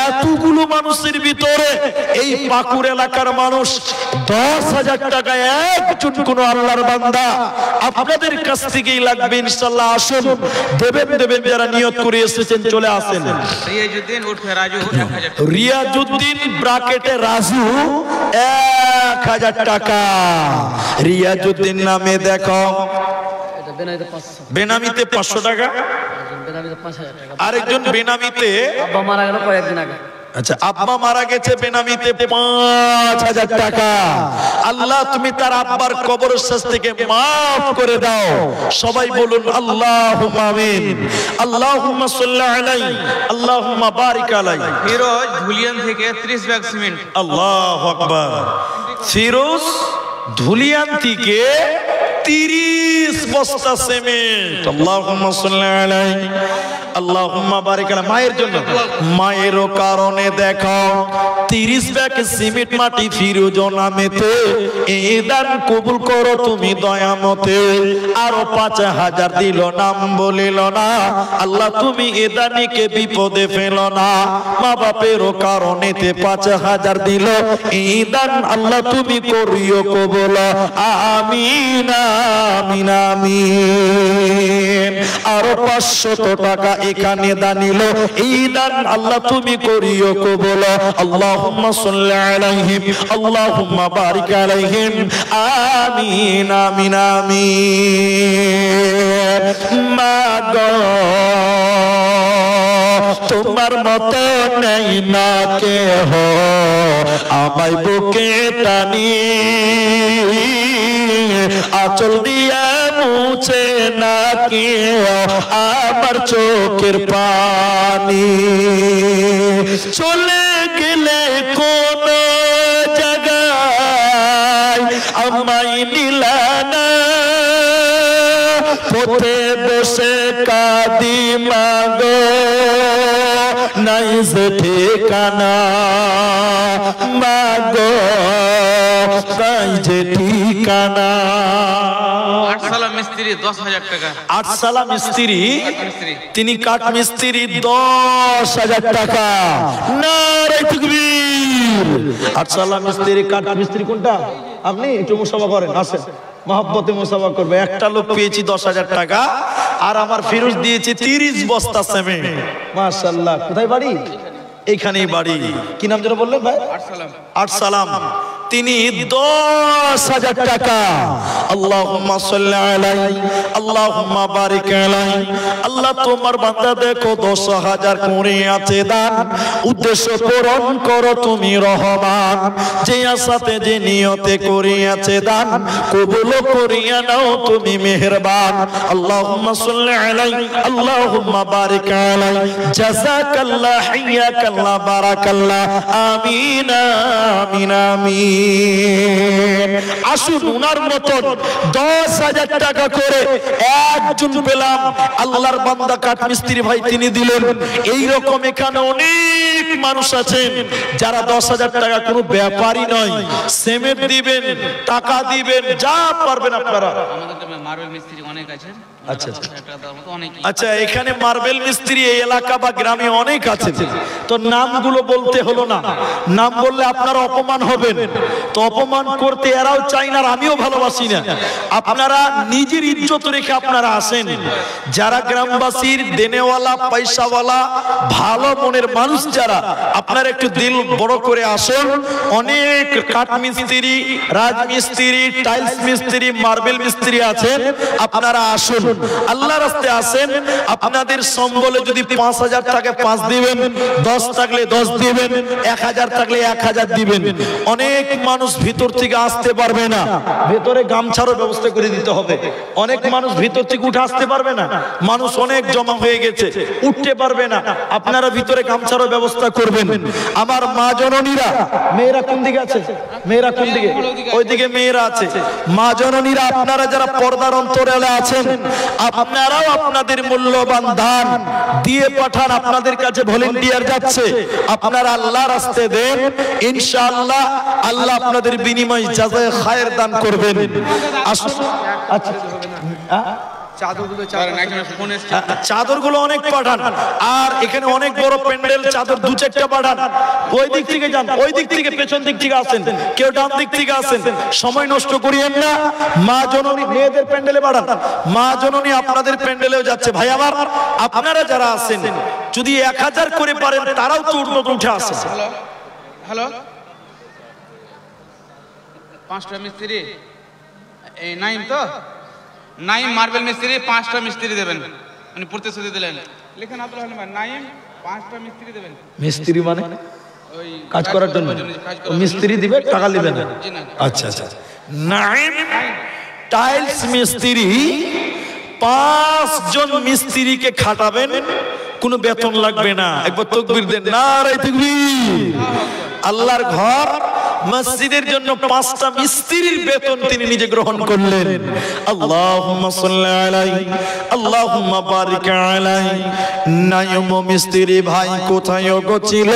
A: এতগুলো মানুষের ভিতরে এই পাকুর এলাকার মানুষ 10,000 টাকা একজন কোন আল্লাহর বান্দা আপনাদের কাছ থেকেই লাগবে ইনশাআল্লাহ। আসুন, দেবেন যারা নিয়ত করে এসেছেন চলে আসেন।
C: রিয়াজউদ্দিন উর্ফে রাজু 1000 টাকা।
A: রিয়াজউদ্দিন ব্র্যাকেটে রাজু 1000 টাকা। রিয়াজউদ্দিন নামে দেখো, বেনামিতে 500 টাকা, আরেকজন বেনামিতে
D: আব্বা মারা গেল কয়েকদিন আগে।
A: আচ্ছা, আব্বা মারা গেছে, বেনামিতে 5000 টাকা। আল্লাহ তুমি তার আব্বার কবরস্থান থেকে মাফ করে দাও। সবাই বলুন আল্লাহুম্মা আমিন। আল্লাহুম্মা সাল্লি আলাইহি, আল্লাহুম্মা বারিক আলাইহি।
C: ফিরোজ ধুলিয়ান থেকে 30 ব্যাগ সিমেন্ট।
A: আল্লাহু আকবার। ফিরোজ ধুলিয়ান থেকে 30 বস্তা সিমেন্ট। আল্লাহুম্মা সাল্লি আলাইহি, আল্লাহুম্মা বারিক আলাইহি। মায়ের জন্য, মায়েরও কারণে দেখো 30 ব্যাগ সিমেন্ট মাটি ফিরোজ নামেতে এই দান কবুল করো তুমি দয়ামতে। আরো 5000 দিল, নাম বলিল না। আল্লাহ তুমি এ দানিকে বিপদে ফেলো না। মা বাপেরও কারণেতে 5000 দিল, এই দান আল্লাহ তুমি করিও কবুল। আমিন আমিন আমিন। আরো 500 টাকা এখানে দানিল, এই দান আল্লাহ তুমি করিও কবুল। আল্লাহুম্মা সাল্লি আলাইহিম, আল্লাহুম্মা বারিক আলাইহিম। আমিন আমিন আমিন। মাগো তোমার মতো নেই না কেহ, আমায় বুকে টানি আঁচল দিয়া মুছে না কেউ আমার চোখের পানি। চলে গেলে কোন জায়গায় আমায় নিলানা, পথে বসে কাঁদি মাগো নাই যে ঠিকানা। মাগো নাই যে ঠিকানা।
C: আটসালা মিস্ত্রি 10,000 টাকা।
A: আটসালা মিস্ত্রি, তিনি কাঠ মিস্ত্রি 10,000 টাকা। নারে তাকবীর। আটসালা মিস্ত্রি, কাঠ মিস্ত্রি কোনটা? আপনি একটু মুসাফা করেন, আসেন মহব্বতে মুসাফা করবে। একটা লোক পেয়েছি 10,000 টাকা, আর আমার ফিরোজ দিয়েছে 30 বস্তা সিমেন্ট। মাশাআল্লাহ। কোথায় বাড়ি? এইখানেই বাড়ি। কি নাম যেন বললেন ভাই? আটসালাম। তিনি 10,000 টাকা। আল্লাহুম্মা সাল্লি আলাইহি, আল্লাহুম্মা বারিক আলাইহি। আল্লাহ তোমার বান্দা দেখো 10,000 করে আছে দান, উদ্দেশ্য পূরণ করো তুমি রহমান। যে আশাতে যে নিয়তে করিয়াছে দান, কবুল করিয়া নাও তুমি মেহেরবান। আল্লাহুম্মা সাল্লি আলাইহি, আল্লাহুম্মা বারিক আলাইহি। জাযাকাল্লাহ, হাইয়াকাল্লাহ, বারাকাল্লাহ। আমিন আমিন আমিন। আসুন, উনার মতন 10,000 টাকা করে একজন পেলাম, আল্লাহর বান্দা কাঠ মিস্ত্রি ভাই, তিনি দিলেন। এইরকম এখানে অনেক মানুষ আছেন যারা 10,000 টাকা কোনো ব্যাপারই নয়, সিমেন্ট দিবেন, টাকা দিবেন, যা পারবেন আপনারা।
C: আমাদের গ্রামে মার্বেল মিস্ত্রি অনেক আছে।
A: আচ্ছা আচ্ছা, এখানে মার্বেল মিস্ত্রি এই এলাকা বা গ্রামে অনেক আছে। তো নামগুলো বলতে হলো না, নাম বললে আপনারা অপমান হবেন। তো অপমান করতে এরাও চাই না, আর আমিও ভালোবাসি না। আপনারা নিজের ইজ্জত রেখে আপনারা আসেন। যারা গ্রামবাসীর দেনেওয়ালা, পয়সাওয়ালা, ভালো মনের মানুষ যারা, আপনারা একটু দিল বড় করে আসুন। অনেক কাঠ মিস্ত্রি, রাজমিস্ত্রি, টাইলস মিস্ত্রি, মার্বেল মিস্ত্রি আছেন, আপনারা আসুন। আল্লাহ রাস্তায় আসেন, আপনাদের সম্বলে যদি 5,000 থাকে 5 দিবেন, 10 থাকলে 10 দিবেন, 1,000 থাকলে 1,000 দিবেন। অনেক মানুষ ভিতর থেকে আসতে পারবে না, ভেতরে গামছারও ব্যবস্থা করে দিতে হবে। অনেক মানুষ ভিতর থেকে উঠে আসতে পারবে না, মানুষ অনেক জমা হয়ে গেছে, উঠতে পারবে না, আপনারা ভিতরে গামছারও ব্যবস্থা করবেন। আমার মা জননীরা, মেয়েরা কোন দিকে আছে? মেয়েরা কোন দিকে? ওইদিকে মেয়েরা আছে। মা জননীরা, আপনারা যারা পর্দার অন্তরালে আছেন, আপনারাও আপনাদের মূল্যবান দান দিয়ে পাঠান। আপনাদের কাছে ভলেন্টিয়ার যাচ্ছে, আপনারা আল্লাহ রাস্তায় দেন, ইনশাআল্লাহ আল্লাহ আপনাদের বিনিময় জাযায়ে খায়ের দান করবেন। আচ্ছা, চাদরগুলো অনেক পাঠান, আর এখানে অনেক বড় প্যান্ডেল, চাদর 2-4টা পাঠান। ওই দিক থেকে যান, ওই দিক থেকে, পেছন দিক থেকে আসেন, কেউ ডান দিক থেকে আসেন, সময় নষ্ট করিয়েন না। মা জননী মেয়েদের প্যান্ডেলে পাঠান, মা জননী আপনাদের প্যান্ডেলেও যাচ্ছে। ভাই আমার, আপনারা যারা আছেন যদি 1,000 করে পারেন, তারাও তো উঠে আসে।
C: হ্যালো, 5টা মিস্ত্রি, এই নাইম তো, নাইম মার্বেল মিস্ত্রি 5টা মিস্ত্রি দেবেন, মানে প্রতিশ্রুতি দিলেন। লিখেন আব্দুল হালিম ভাই, নাইম 5টা মিস্ত্রি দেবেন।
A: মিস্ত্রি মানে
C: ওই
A: কাজ করার জন্য মিস্ত্রি দিবে, টাকা দিবে না?
C: জি না।
A: আচ্ছা আচ্ছা। নাইম টাইলস মিস্ত্রি 5 জন মিস্ত্রিকে খাটাবেন, কোনো বেতন লাগবে না। একবার তাকবীর দেন, নারায়ে তাকবীর। আল্লাহর ঘর মসজিদের জন্য 5টা মিস্ত্রির বেতন তিনি নিজে গ্রহণ করলেন। আল্লাহুম্মা সাল্লি আলাইহি, আল্লাহুম্মা বারিক আলাইহি। নাইম মিস্ত্রি ভাই কোথায় গো ছিল?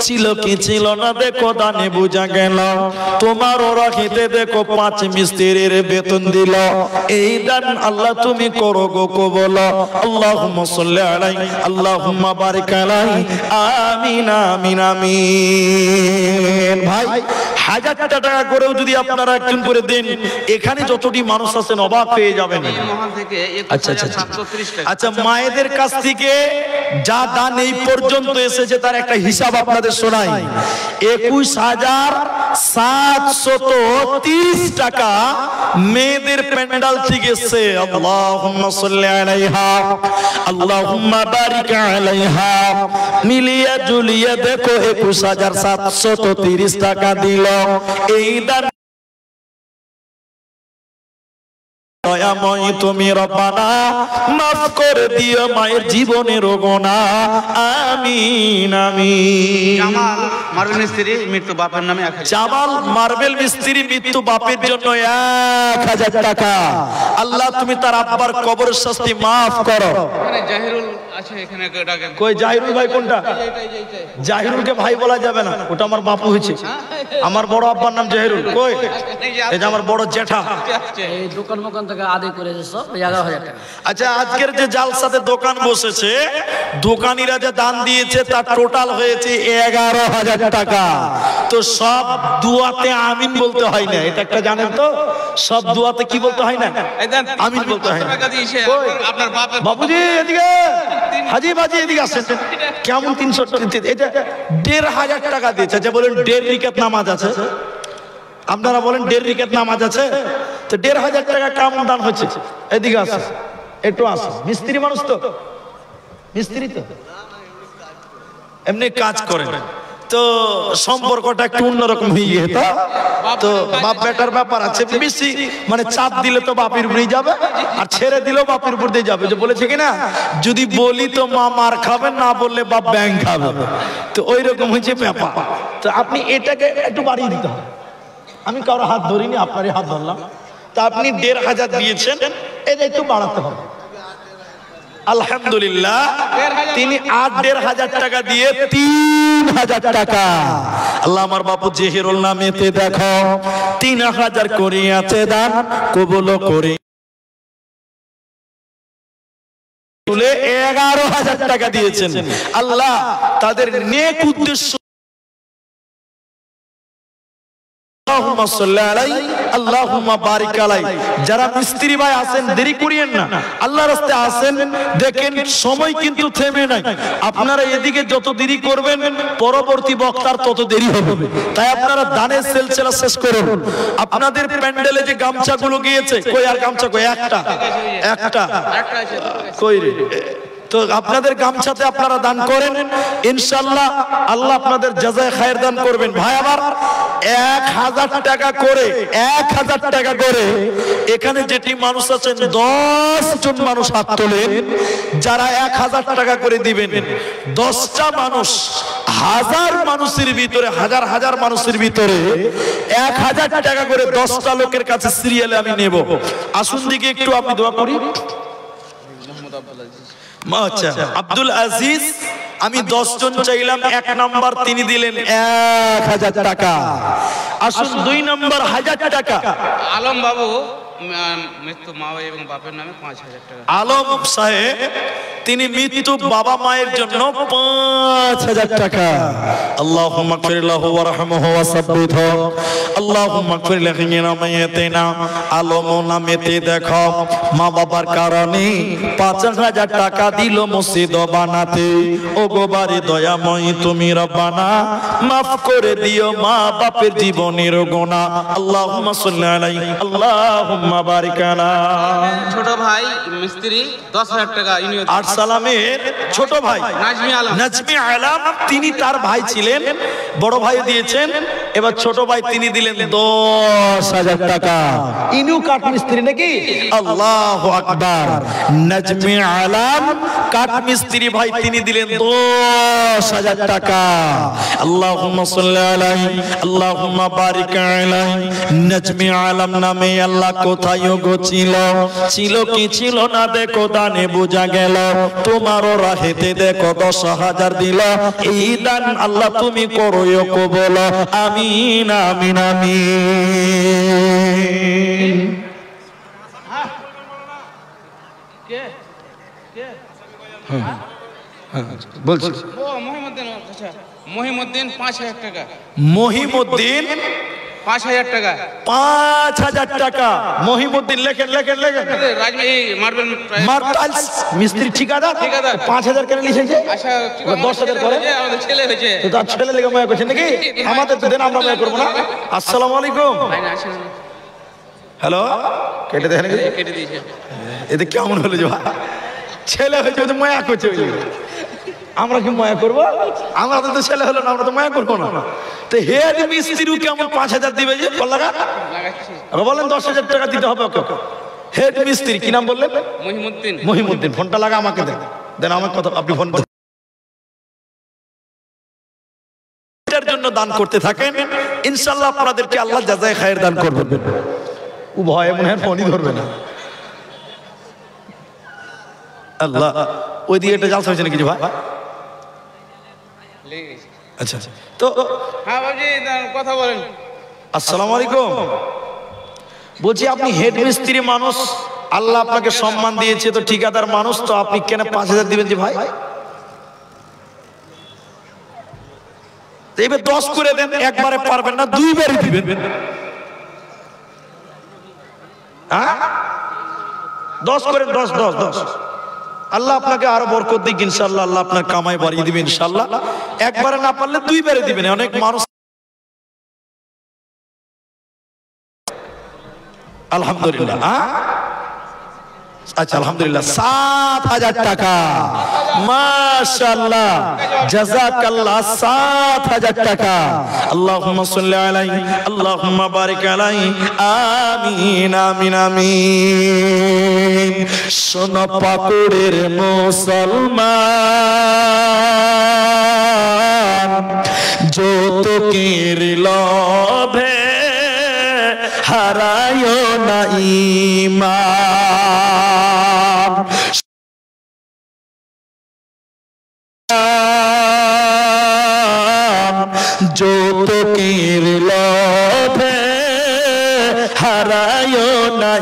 A: ছিল কি ছিল না দেখো, দানে বুঝা গেল। তোমার রাখিতে দেখো 5 মিস্ত্রির বেতন দিল। এই দান আল্লাহ তুমি করো গো কবুল। আল্লাহুম্মা সাল্লি আলাইহি, আল্লাহুম্মা বারিক আলাইহি। আমিন আমিন আমিন। ভাই 1000 টাকা করেও যদি আপনারা একজন করে দেন, এখানে যতটি মানুষ আছেন অবাক হয়ে যাবেন।
C: এই মহল থেকে
A: আচ্ছা আচ্ছা
C: 21,730 টাকা।
A: আচ্ছা, মায়েদের কাছ থেকে যা দান এই পর্যন্ত এসেছে তার একটা হিসাব আপনাদের শোনাই। 21,730 টাকা মেয়েদের প্যান্ডাল থেকে এসেছে। আল্লাহুম্মা সাল্লি আলাইহা, আল্লাহুম্মা বারিক আলাইহা। মিলিয়ে জুলিয়ে দেখো 21,730 টাকা দিল। এই দান দয়াময় তুমি রব্বানা, মাফ করে দিও মায়ের জীবনের গুনাহ। আমিন আমিন।
C: জামাল মার্বেল মিস্ত্রি মৃত্যু বাপের নামে 1,000।
A: জামাল মার্বেল মিস্ত্রি মৃত্যু বাপের জন্য 1,000 টাকা। আল্লাহ তুমি তার আব্বার কবরের শাস্তি মাফ করো।
C: এখানে জাহিরুল আছে, এখানে ডাকেন।
A: কই জাহিরুল ভাই কোনটা? জাহিরুলকে ভাই বলা যাবে না, ওটা আমার বাপু হয়েছে। আমার বড় আব্বার নাম জাহিরুল। কই? এই যে আমার বড় জেঠা।
D: এই দোকান মোকান থেকে আদায় করেছে সব 11,000 টাকা।
A: আচ্ছা, আজকের যে জালসাতে দোকান বসেছে, দোকানিরা যে দান দিয়েছে তার টোটাল হয়েছে 11,000 টাকা। তো সব দুয়াতে আমিন বলতে হয় না, এটা একটা জানেন তো? সব দুয়াতে কি বলতে হয় না? আমিন বলতে হয় না।
C: আপনার বাপের
A: বাবুজি এদিকে, হাজি বাজি এদিকে আসেন। কেমন 300? এটা 1,500 টাকা দিয়েছে। যে বলেন 1.5 রিকাত নামাজ আছে, আপনারা বলেন 1.5 রিকাত নামাজ আছে, তো 1,500 টাকা কেমন দান হচ্ছে? এদিকে আসে, একটু আসে। মিস্ত্রি মানুষ তো, মিস্ত্রি তো এমনি কাজ করে, তো সম্পর্কটা একটু অন্যরকম হয়ে গেছে। তো বাপ বেটার ব্যাপার আছে, বেশি মানে চাপ দিলে তো বাপের উপরেই যাবে, আর ছেড়ে দিলেও বাপের উপর দিয়ে যাবে। যে বলেছে কিনা, যদি বলি তো মা মার খাবে, না বললে বাপ ব্যাং খাবে। তো ওই রকম হয়েছে ব্যাপার। তো আপনি এটাকে একটু বাড়িয়ে দিতে হবে। আমি কারো হাত ধরিনি, আপনারই হাত ধরলাম। তা আপনি 1,500 দিয়েছেন, এটা একটু বাড়াতে হবে। আলহামদুলিল্লাহ, তিনি 1,500 টাকা দিয়ে 3,000 টাকা। আল্লাহ আমার বাপু জেহেরুল নামেতে দেখো 3,000 করে আছে দান, কবুল করে 11,000 টাকা দিয়েছেন। আল্লাহ তাদের নেক উদ্দেশ্য আল্লাহুম্মা সাল্লি আলাইহি আল্লাহুম্মা বারিক আলাইহি। যারা মিস্ত্রি ভাই আছেন দেরি করিয়েন না, আল্লাহর রাস্তায় আসেন, দেখেন সময় কিন্তু থেমে নাই। আপনারা এদিকে যত দেরি করবেন পরবর্তী বক্তার তত দেরি হবে, তাই আপনারা দানের সিলসিলা শেষ করুন। আপনাদের প্যান্ডেলে যে গামছাগুলো গিয়েছে, কই আর গামছা কই? একটা কই রে? তো আপনাদের গামছাতে আপনারা দান করেন, ইনশাআল্লাহ আল্লাহ আপনাদের জাযায়ে খায়ের দান করবেন। ভাই আবার 1000 টাকা করে, 1000 টাকা করে, এখানে যেটি মানুষ আছেন 10 জন মানুষ হাত তোলেন যারা 1000 টাকা করে দিবেন। 10টা মানুষ, হাজার মানুষের ভিতরে, হাজার হাজার মানুষের ভিতরে 1000 টাকা করে 10টা লোকের কাছে সিরিয়ালে আমি নেব। আসুন দিকে একটু আপনি দোয়া করি। আচ্ছা, আব্দুল আজিজ, আমি 10 জন চাইলাম, 1 নাম্বার তিনি দিলেন 1000 টাকা। আসুন 2 নাম্বার 1000 টাকা।
C: আলম বাবু মৃত্যু মা এবং বাপের নামে 5000 টাকা।
A: আলম সাহেব তিনি মৃত্যু বাবা মায়ের জন্য 5000 টাকা। আল্লাহুম্মা গফির লাহু ওয়ারহামহু ওয়াসাব্বিতহু, আল্লাহুম্মা গফির লাহিনা মাইয়াতিনা। আলম নামেতে দেখো মা বাবার কারণে 5000 টাকা দিল মসজিদ বানাতে। ও গো বাড়ি দয়াময় তুমি রব্বানা, মাফ করে দিও মা বাপের জীবনের গুনাহ। আল্লাহুম্মা সাল্লি আলাইহি আল্লাহুম্মা বারিক আলাইহি।
C: ছোট ভাই মিস্ত্রি 10000 টাকা।
A: আর সালামের ছোট ভাই নাজমি আলম, তিনি তার ভাই ছিলেন, বড় ভাই দিয়েছেন, এবার ছোট ভাই তিনি দিলেন 10000 টাকা। ইনু কাঠ মিস্ত্রি নাকি? আল্লাহু আকবার। নাজমি আলম কাঠ মিস্ত্রি ভাই তিনি দিলেন 10000 টাকা। আল্লাহুম্মা সাল্লি আলাইহি আল্লাহুম্মা বারিক আলাইহি। নাজমি আলম নামে আল্লাহ কোথায় গো ছিল কি ছিল না দেখো দানে বোঝা গেল, তোমারও রাহেতে দেখো 10000 দিল। এই দান আল্লাহ তুমি করো কবুল, আমিন আমিন আমিন। বলছি
C: মহিমউদ্দিন 5000 টাকা।
A: মহিমউদ্দিন
C: 5000 টাকা।
A: 5000 টাকা। মহিমউদ্দিন লেখেন লেখেন লেখেন।
C: মার্বেল
A: মিস্ত্রি ঠিকাদার 5000 কেন লিখেছে?
C: আচ্ছা
A: 10000 করে
C: আমাদের ছেলে হয়েছে,
A: তো তার ছেলে লেগে মায়া করছে নাকি? আমাদের তো দেন, আমরা মায়া করবো না। আসসালামু আলাইকুম। হ্যালো, কেটে দেখেন,
C: কেটে দিয়েছে।
A: এতে কেমন হলো যে ভাই ছেলে হয়েছে তো মায়া করছে, আমরা কি মায়া করবো? আমাদের তো ছেলে হলো না, আমরা তো মায়া করবো না। তো হেড মিস্ত্রিও কেমন 5000 দিবে যে বললাগা? বলেন 10000 টাকা দিতে হবে ওকে। হেড মিস্ত্রি কি নাম বললেন?
C: মহিমউদ্দিন।
A: মহিমউদ্দিন। ফোনটা লাগা আমাকে দেন, দেন আমার কথা, আপনি ফোন এটার জন্য দান করতে থাকেন, ইনশাআল্লাহ আপনাদেরকে আল্লাহ জাযায়ে খায়ের দান করবেন। ও ভয়ে মনে হয় ফোনই ধরবে না। আল্লাহ, ওই দিকে একটা জালসা হয়েছে নাকি ভাই? আচ্ছা, তো
C: হ্যাঁ বাবুজি কথা বলেন।
A: আসসালামু আলাইকুম। বলছি আপনি হেড মিস্ত্রি মানুষ, আল্লাহ আপনাকে সম্মান দিয়েছে, তো ঠিকাদার মানুষ, তো আপনি কেন 5000 দিবেন যে ভাই? এবার 10 করে দেন, একবারে পারবেন না, 2 বারে দিবেন। হ্যাঁ 10 করেন, 10 10 10। আল্লাহ আপনাকে আরো বরকত দিক ইনশাআল্লাহ, আল্লাহ আপনার কামাই বাড়িয়ে দিবেন ইনশাআল্লাহ। একবারে না পারলে 2 বারে দিবেন। অনেক মানুষ আলহামদুলিল্লাহ। আচ্ছা আলহামদুলিল্লাহ 7000 টাকা। মাশাআল্লাহ, জাযাকাল্লাহ 7000 টাকা। আল্লাহুম্মা সাল্লি আলাইহি আল্লাহুম্মা বারিক আলাইহি, আমিন আমিন আমিন। শোনো পাকুড়ের মুসলমান, যৌতুকের লোভে হারায়ো না ঈমান। যৌতুকের লোভে হারায়ো না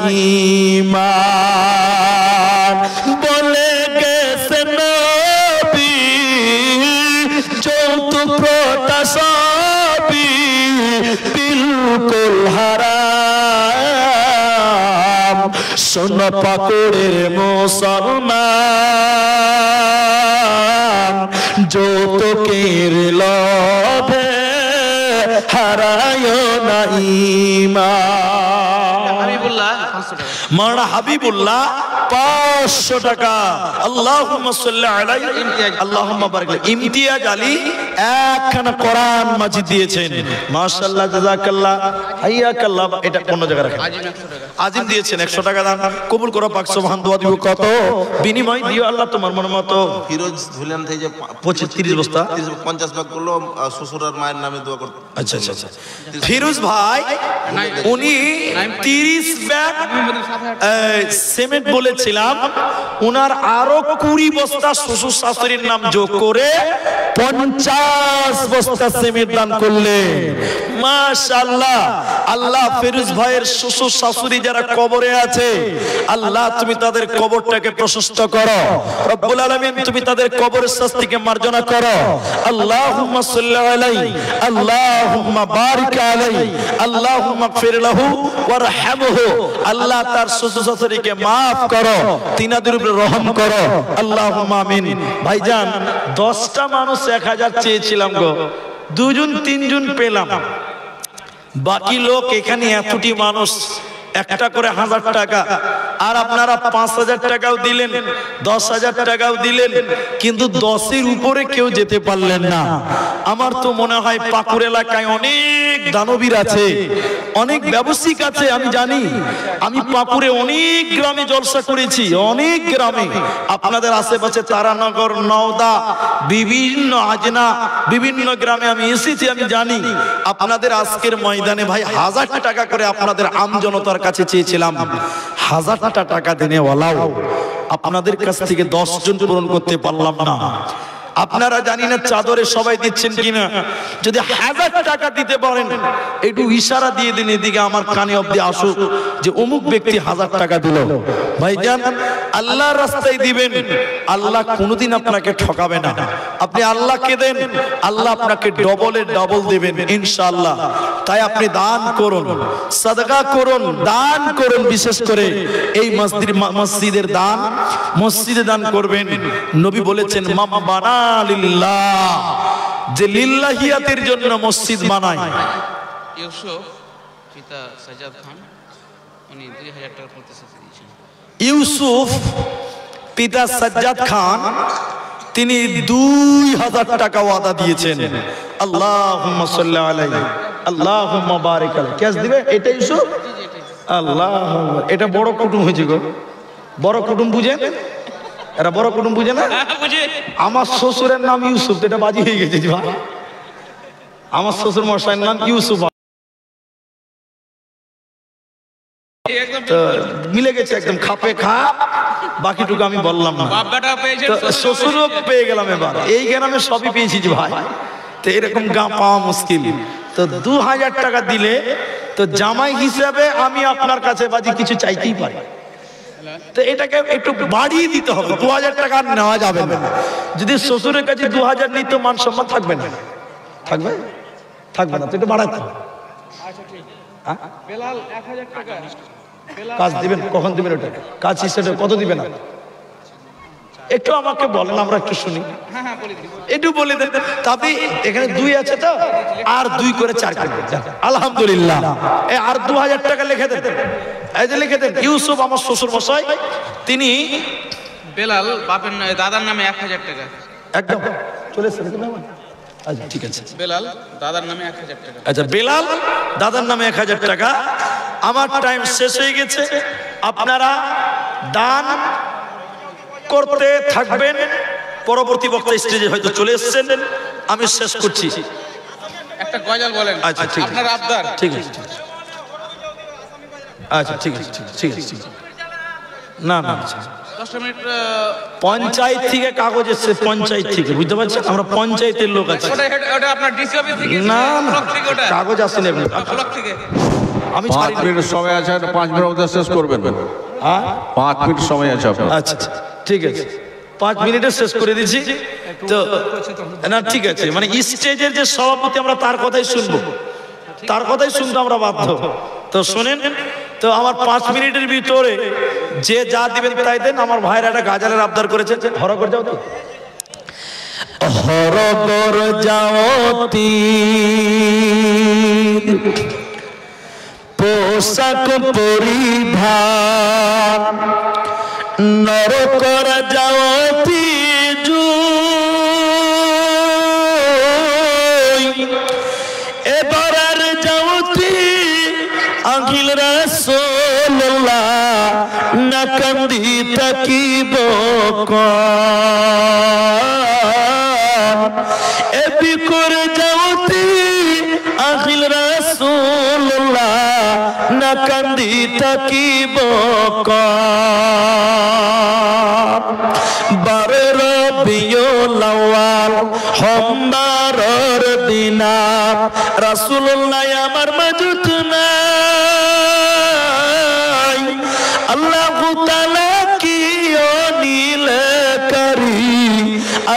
A: ঈমান। বলে গেছে নবী যৌতুক প্রথা সবই বিল বিলকুল হারাম। শোন পাকুড়ের মুসলমান, যৌতুকের লোভে হারায় না ঈমান।
C: হাবিবুল্লাহ 500 টাকা।
A: মাওলানা হাবিবুল্লাহ 500 টাকা। আল্লাহুম্মা সাল্লি আলাইহি আল্লাহুম্মা বারিক আলাইহি। ইমতিয়াজ আলী একখানা কোরআন মাজিদ দিয়েছেন, মাশাআল্লাহ, জাযাকাল্লাহ, হাইয়াকাল্লাহ। এটা কোন জায়গায় রাখেন?
C: আজিম 100 টাকা।
A: আজিম দিয়েছেন 100 টাকা দান। কবুল করো পাক সুবহান। দোয়া দিব কত? বিনিময় দিও আল্লাহ তোমার মন মতো।
E: ফিরোজ ধুলেন থেকে
A: 25-30 বস্তা।
E: 50 ভাগ করলো শ্বশুর আর মায়ের নামে দোয়া করতে।
A: আচ্ছা আচ্ছা আচ্ছা। ফিরোজ ভাই উনি 30 ব্যাগ সিমেন্ট বলেছিলাম, উনার আরো 20 বস্তা শ্বশুর শাশুড়ির নাম যোগ করে 50 বস্তা সিমেন্ট দান করলেন। মাশাআল্লাহ। আল্লাহ ফিরোজ ভাইয়ের শ্বশুর শাশুড়ি যারা কবরে আছে, আল্লাহ তুমি তাদের কবরটাকে প্রশস্ত করো। রব্বুল আলামিন তুমি তাদের কবরের শাস্তিকে মার্জনা করো। আল্লাহুম্মা সাল্লি আলাইহি আল্লাহুম্মা বারিক আলাইহি আল্লাহুম্মা গফির লাহু ওয়ারহামহু। আল্লাহ তার শ্বশুর শাশুড়িকে maaf করো, তিনাদের উপরে রহম করো। আল্লাহুম্মা আমিন। ভাইজান 10টা মানুষ 1000 চেয়েছিলাম গো, 2-3 জন পেলাম। বাকি লোক এখানে এতটি মানুষ একটা করে 1000 টাকা, আর আপনারা 5000 টাকাও দিলেন, 10000 টাকাও দিলেন, কিন্তু 10-এর উপরে কেউ যেতে পারলেন না। আমার তো মনে হয় পাকুড় এলাকায় অনেক দানবীর আছে, অনেক ব্যবসায়িক আছে। আমি জানি, আমি পাকুড়ে অনেক গ্রামে জলসা করেছি, অনেক গ্রামে, আপনাদের আশেপাশে তারানগর, নওদা, বিভিন্ন আজনা, বিভিন্ন গ্রামে আমি এসেছি। আমি জানি আপনাদের আজকের ময়দানে ভাই 1000 টাকা করে আপনাদের আমজনতার কাছে চেয়েছিলাম। 1000টা টাকা দেনেওয়ালাও আপনাদের কাছ থেকে 10 জন পূরণ করতে পারলাম না। আপনারা জানি না চাদরে সবাই দিচ্ছেন কিনা, যদি 1000 টাকা দিতে পারেন একটু ইশারা দিয়ে দিন এদিকে আমার কানে অবধি আসুক যে অমুক ব্যক্তি 1000 টাকা দিল। ভাইজান আল্লাহর রাস্তায় দিবেন, আল্লাহ কোনোদিন আপনাকে ঠকাবে না। আপনি আল্লাহকে দেন, আল্লাহ আপনাকে ডবলের ডবল দেবেন ইনশাআল্লাহ। তাই আপনি দান করুন, সাদকা করুন, দান করুন। বিশেষ করে এই মসজিদের দান, মসজিদে দান করবেন। নবী বলেছেন মাম বানা লিল্লাহ, যে লিল্লাহিয়াতের জন্য মসজিদ বানায়।
C: ইউসুফ পিতা সাজ্জাদ খান উনি 2000 টাকা প্রতিশ্রুতি দিয়েছেন।
A: ইউসুফ পিতা সাজ্জাদ খান তিনি 2000 টাকা ওয়াদা দিয়েছেন। আল্লাহুম্মা সাল্লি আলাইহি আল্লাহুম্মা বারিক আলাইহি। ক্যাশ দিবে এটা ইউসুফ? আল্লাহ, এটা বড় কুটুম হয়েছে গো। বড় কুটুম বুঝেন? এরা বড় কুটুম বুঝে না? আমার শ্বশুরের নাম ইউসুফ, এটা বাজি হয়ে গেছে ভাই। আমার শ্বশুর মশাইয়ের নাম ইউসুফ, তো মিলে গেছে একদম খাপে খাপ। বাকিটুকু আমি বললাম না। শ্বশুরও পেয়ে গেলাম এবার। এই গ্রামে সবই পেয়েছি ভাই, তো এরকম গা পাওয়া মুশকিল। তো 2000 টাকা দিলে তো জামাই হিসাবে আমি আপনার কাছে বাজি কিছু চাইতেই পারি, তো এটাকে একটু বাড়িয়ে দিতে হবে। 2000 টাকা নেওয়া যাবে না। যদি শ্বশুরের কাছে 2000 নিই তো মান সম্মান থাকবে না, থাকবে থাকবে না, তো একটু বাড়াতে হবে।
C: বেলাল 1000 টাকা
A: কাজ দিবেন, কখন দিবেন? ওটা কাজ হিসেবে কত দিবেন? একটু আমাকে বলেন, আমরা একটু শুনি। একটু বলে দেন। তবে এখানে 2 আছে তো, আর 2 করে 4 করে আলহামদুলিল্লাহ। আর 2000 টাকা লিখে দেন, এই যে লিখে দেন। ইউসুফ আমার শ্বশুর মশাই, তিনি
C: বেলাল বাপের দাদার নামে 1000 টাকা।
A: একদম চলে এসেছেন। আচ্ছা ঠিক আছে,
C: বেলাল দাদার নামে 1000 টাকা।
A: আচ্ছা বেলাল দাদার নামে 1000 টাকা। আমার টাইম শেষ হয়ে গেছে, আপনারা দান করতে থাকবেন। পরবর্তী বক্তা স্টেজে হয়তো চলে এসেছেন, আমি শেষ করছি।
C: একটা গজল বলেন।
A: আচ্ছা ঠিক
C: আপনার আবদার।
A: ঠিক আছে, আচ্ছা ঠিক আছে, ঠিক আছে। না না
C: 10 মিনিট।
A: পঞ্চায়েত থেকে কাগজ এসছে, পঞ্চায়েত থেকে, বুঝতে পারছেন? আমরা পঞ্চায়েতের লোক আছি।
C: ওটা আপনার ডিসি অফিস থেকে?
A: না না
C: ব্লক থেকে ওটা?
A: কাগজ আসেনি।
C: ব্লক থেকে?
A: আমি
B: 5 মিনিট সময় আছে, 5 মিনিট মধ্যে শেষ করবেন। 5 মিনিট সময় আছে আপনার।
A: আচ্ছা ঠিক আছে, 5 মিনিটে শেষ করে দিচ্ছি। তো না ঠিক আছে, মানে স্টেজের যে সভাপতি আমরা তার কথাই শুনবো। তার কথাই শুনতে আমরা বাধ্য। তো শোনেন, তো আমার 5 মিনিটের ভিতরে যে যা দিবেন তাই দেন। আমার ভাইরা একটা গাজালের আবদার করেছে, হর করে যাও তো, হরবর যাওতি পোশাক পরিধান নরকর যাওতি এবার আর যাওতি আখিল রাসূলুল্লাহ না কান্দি তাকিব এবি করে যাওতি আখিল রাসূলুল্লাহ না কান্দি তাকিব বারে রবিউল আউয়াল সোমবারর দিনা রাসূলুল্লাহ আমার মাঝত নাই আল্লাহু তাআলা কি অনিলে করি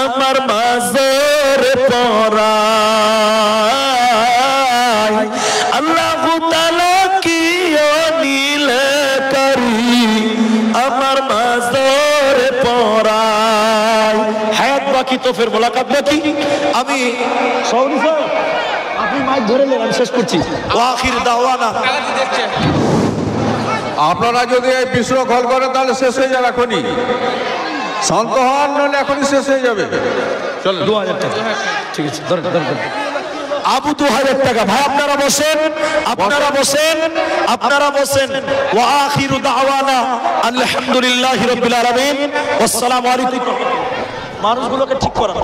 A: আমার মাঝর পরাই আল্লাহু তাআলা কি অনিলে করি আমার মাঝর পরাই। হায়াত বাকি তো ফের মোলাকাত বাকি। আমি সৌরি স্যার আপনি মাইক ধরে নেন, আমি শেষ করছি। ওয়াখির দাওয়ানা।
B: আপনারা যদি এই বিশৃঙ্খল করেন তাহলে শেষ হয়ে যাবে এখনই। শান্ত হন, নইলে এখনই শেষ হয়ে যাবে। চল
A: 2000 টাকা ঠিক আছে, ধরেন ধরেন। আবু 2000 টাকা। ভাই আপনারা বসেন, আপনারা বসেন, আপনারা বসেন। ওয়া আখিরু দাওয়ানা আলহামদুলিল্লাহি রাব্বিল আলামিন। আসসালামু আলাইকুম। মানুষগুলোকে ঠিক করা।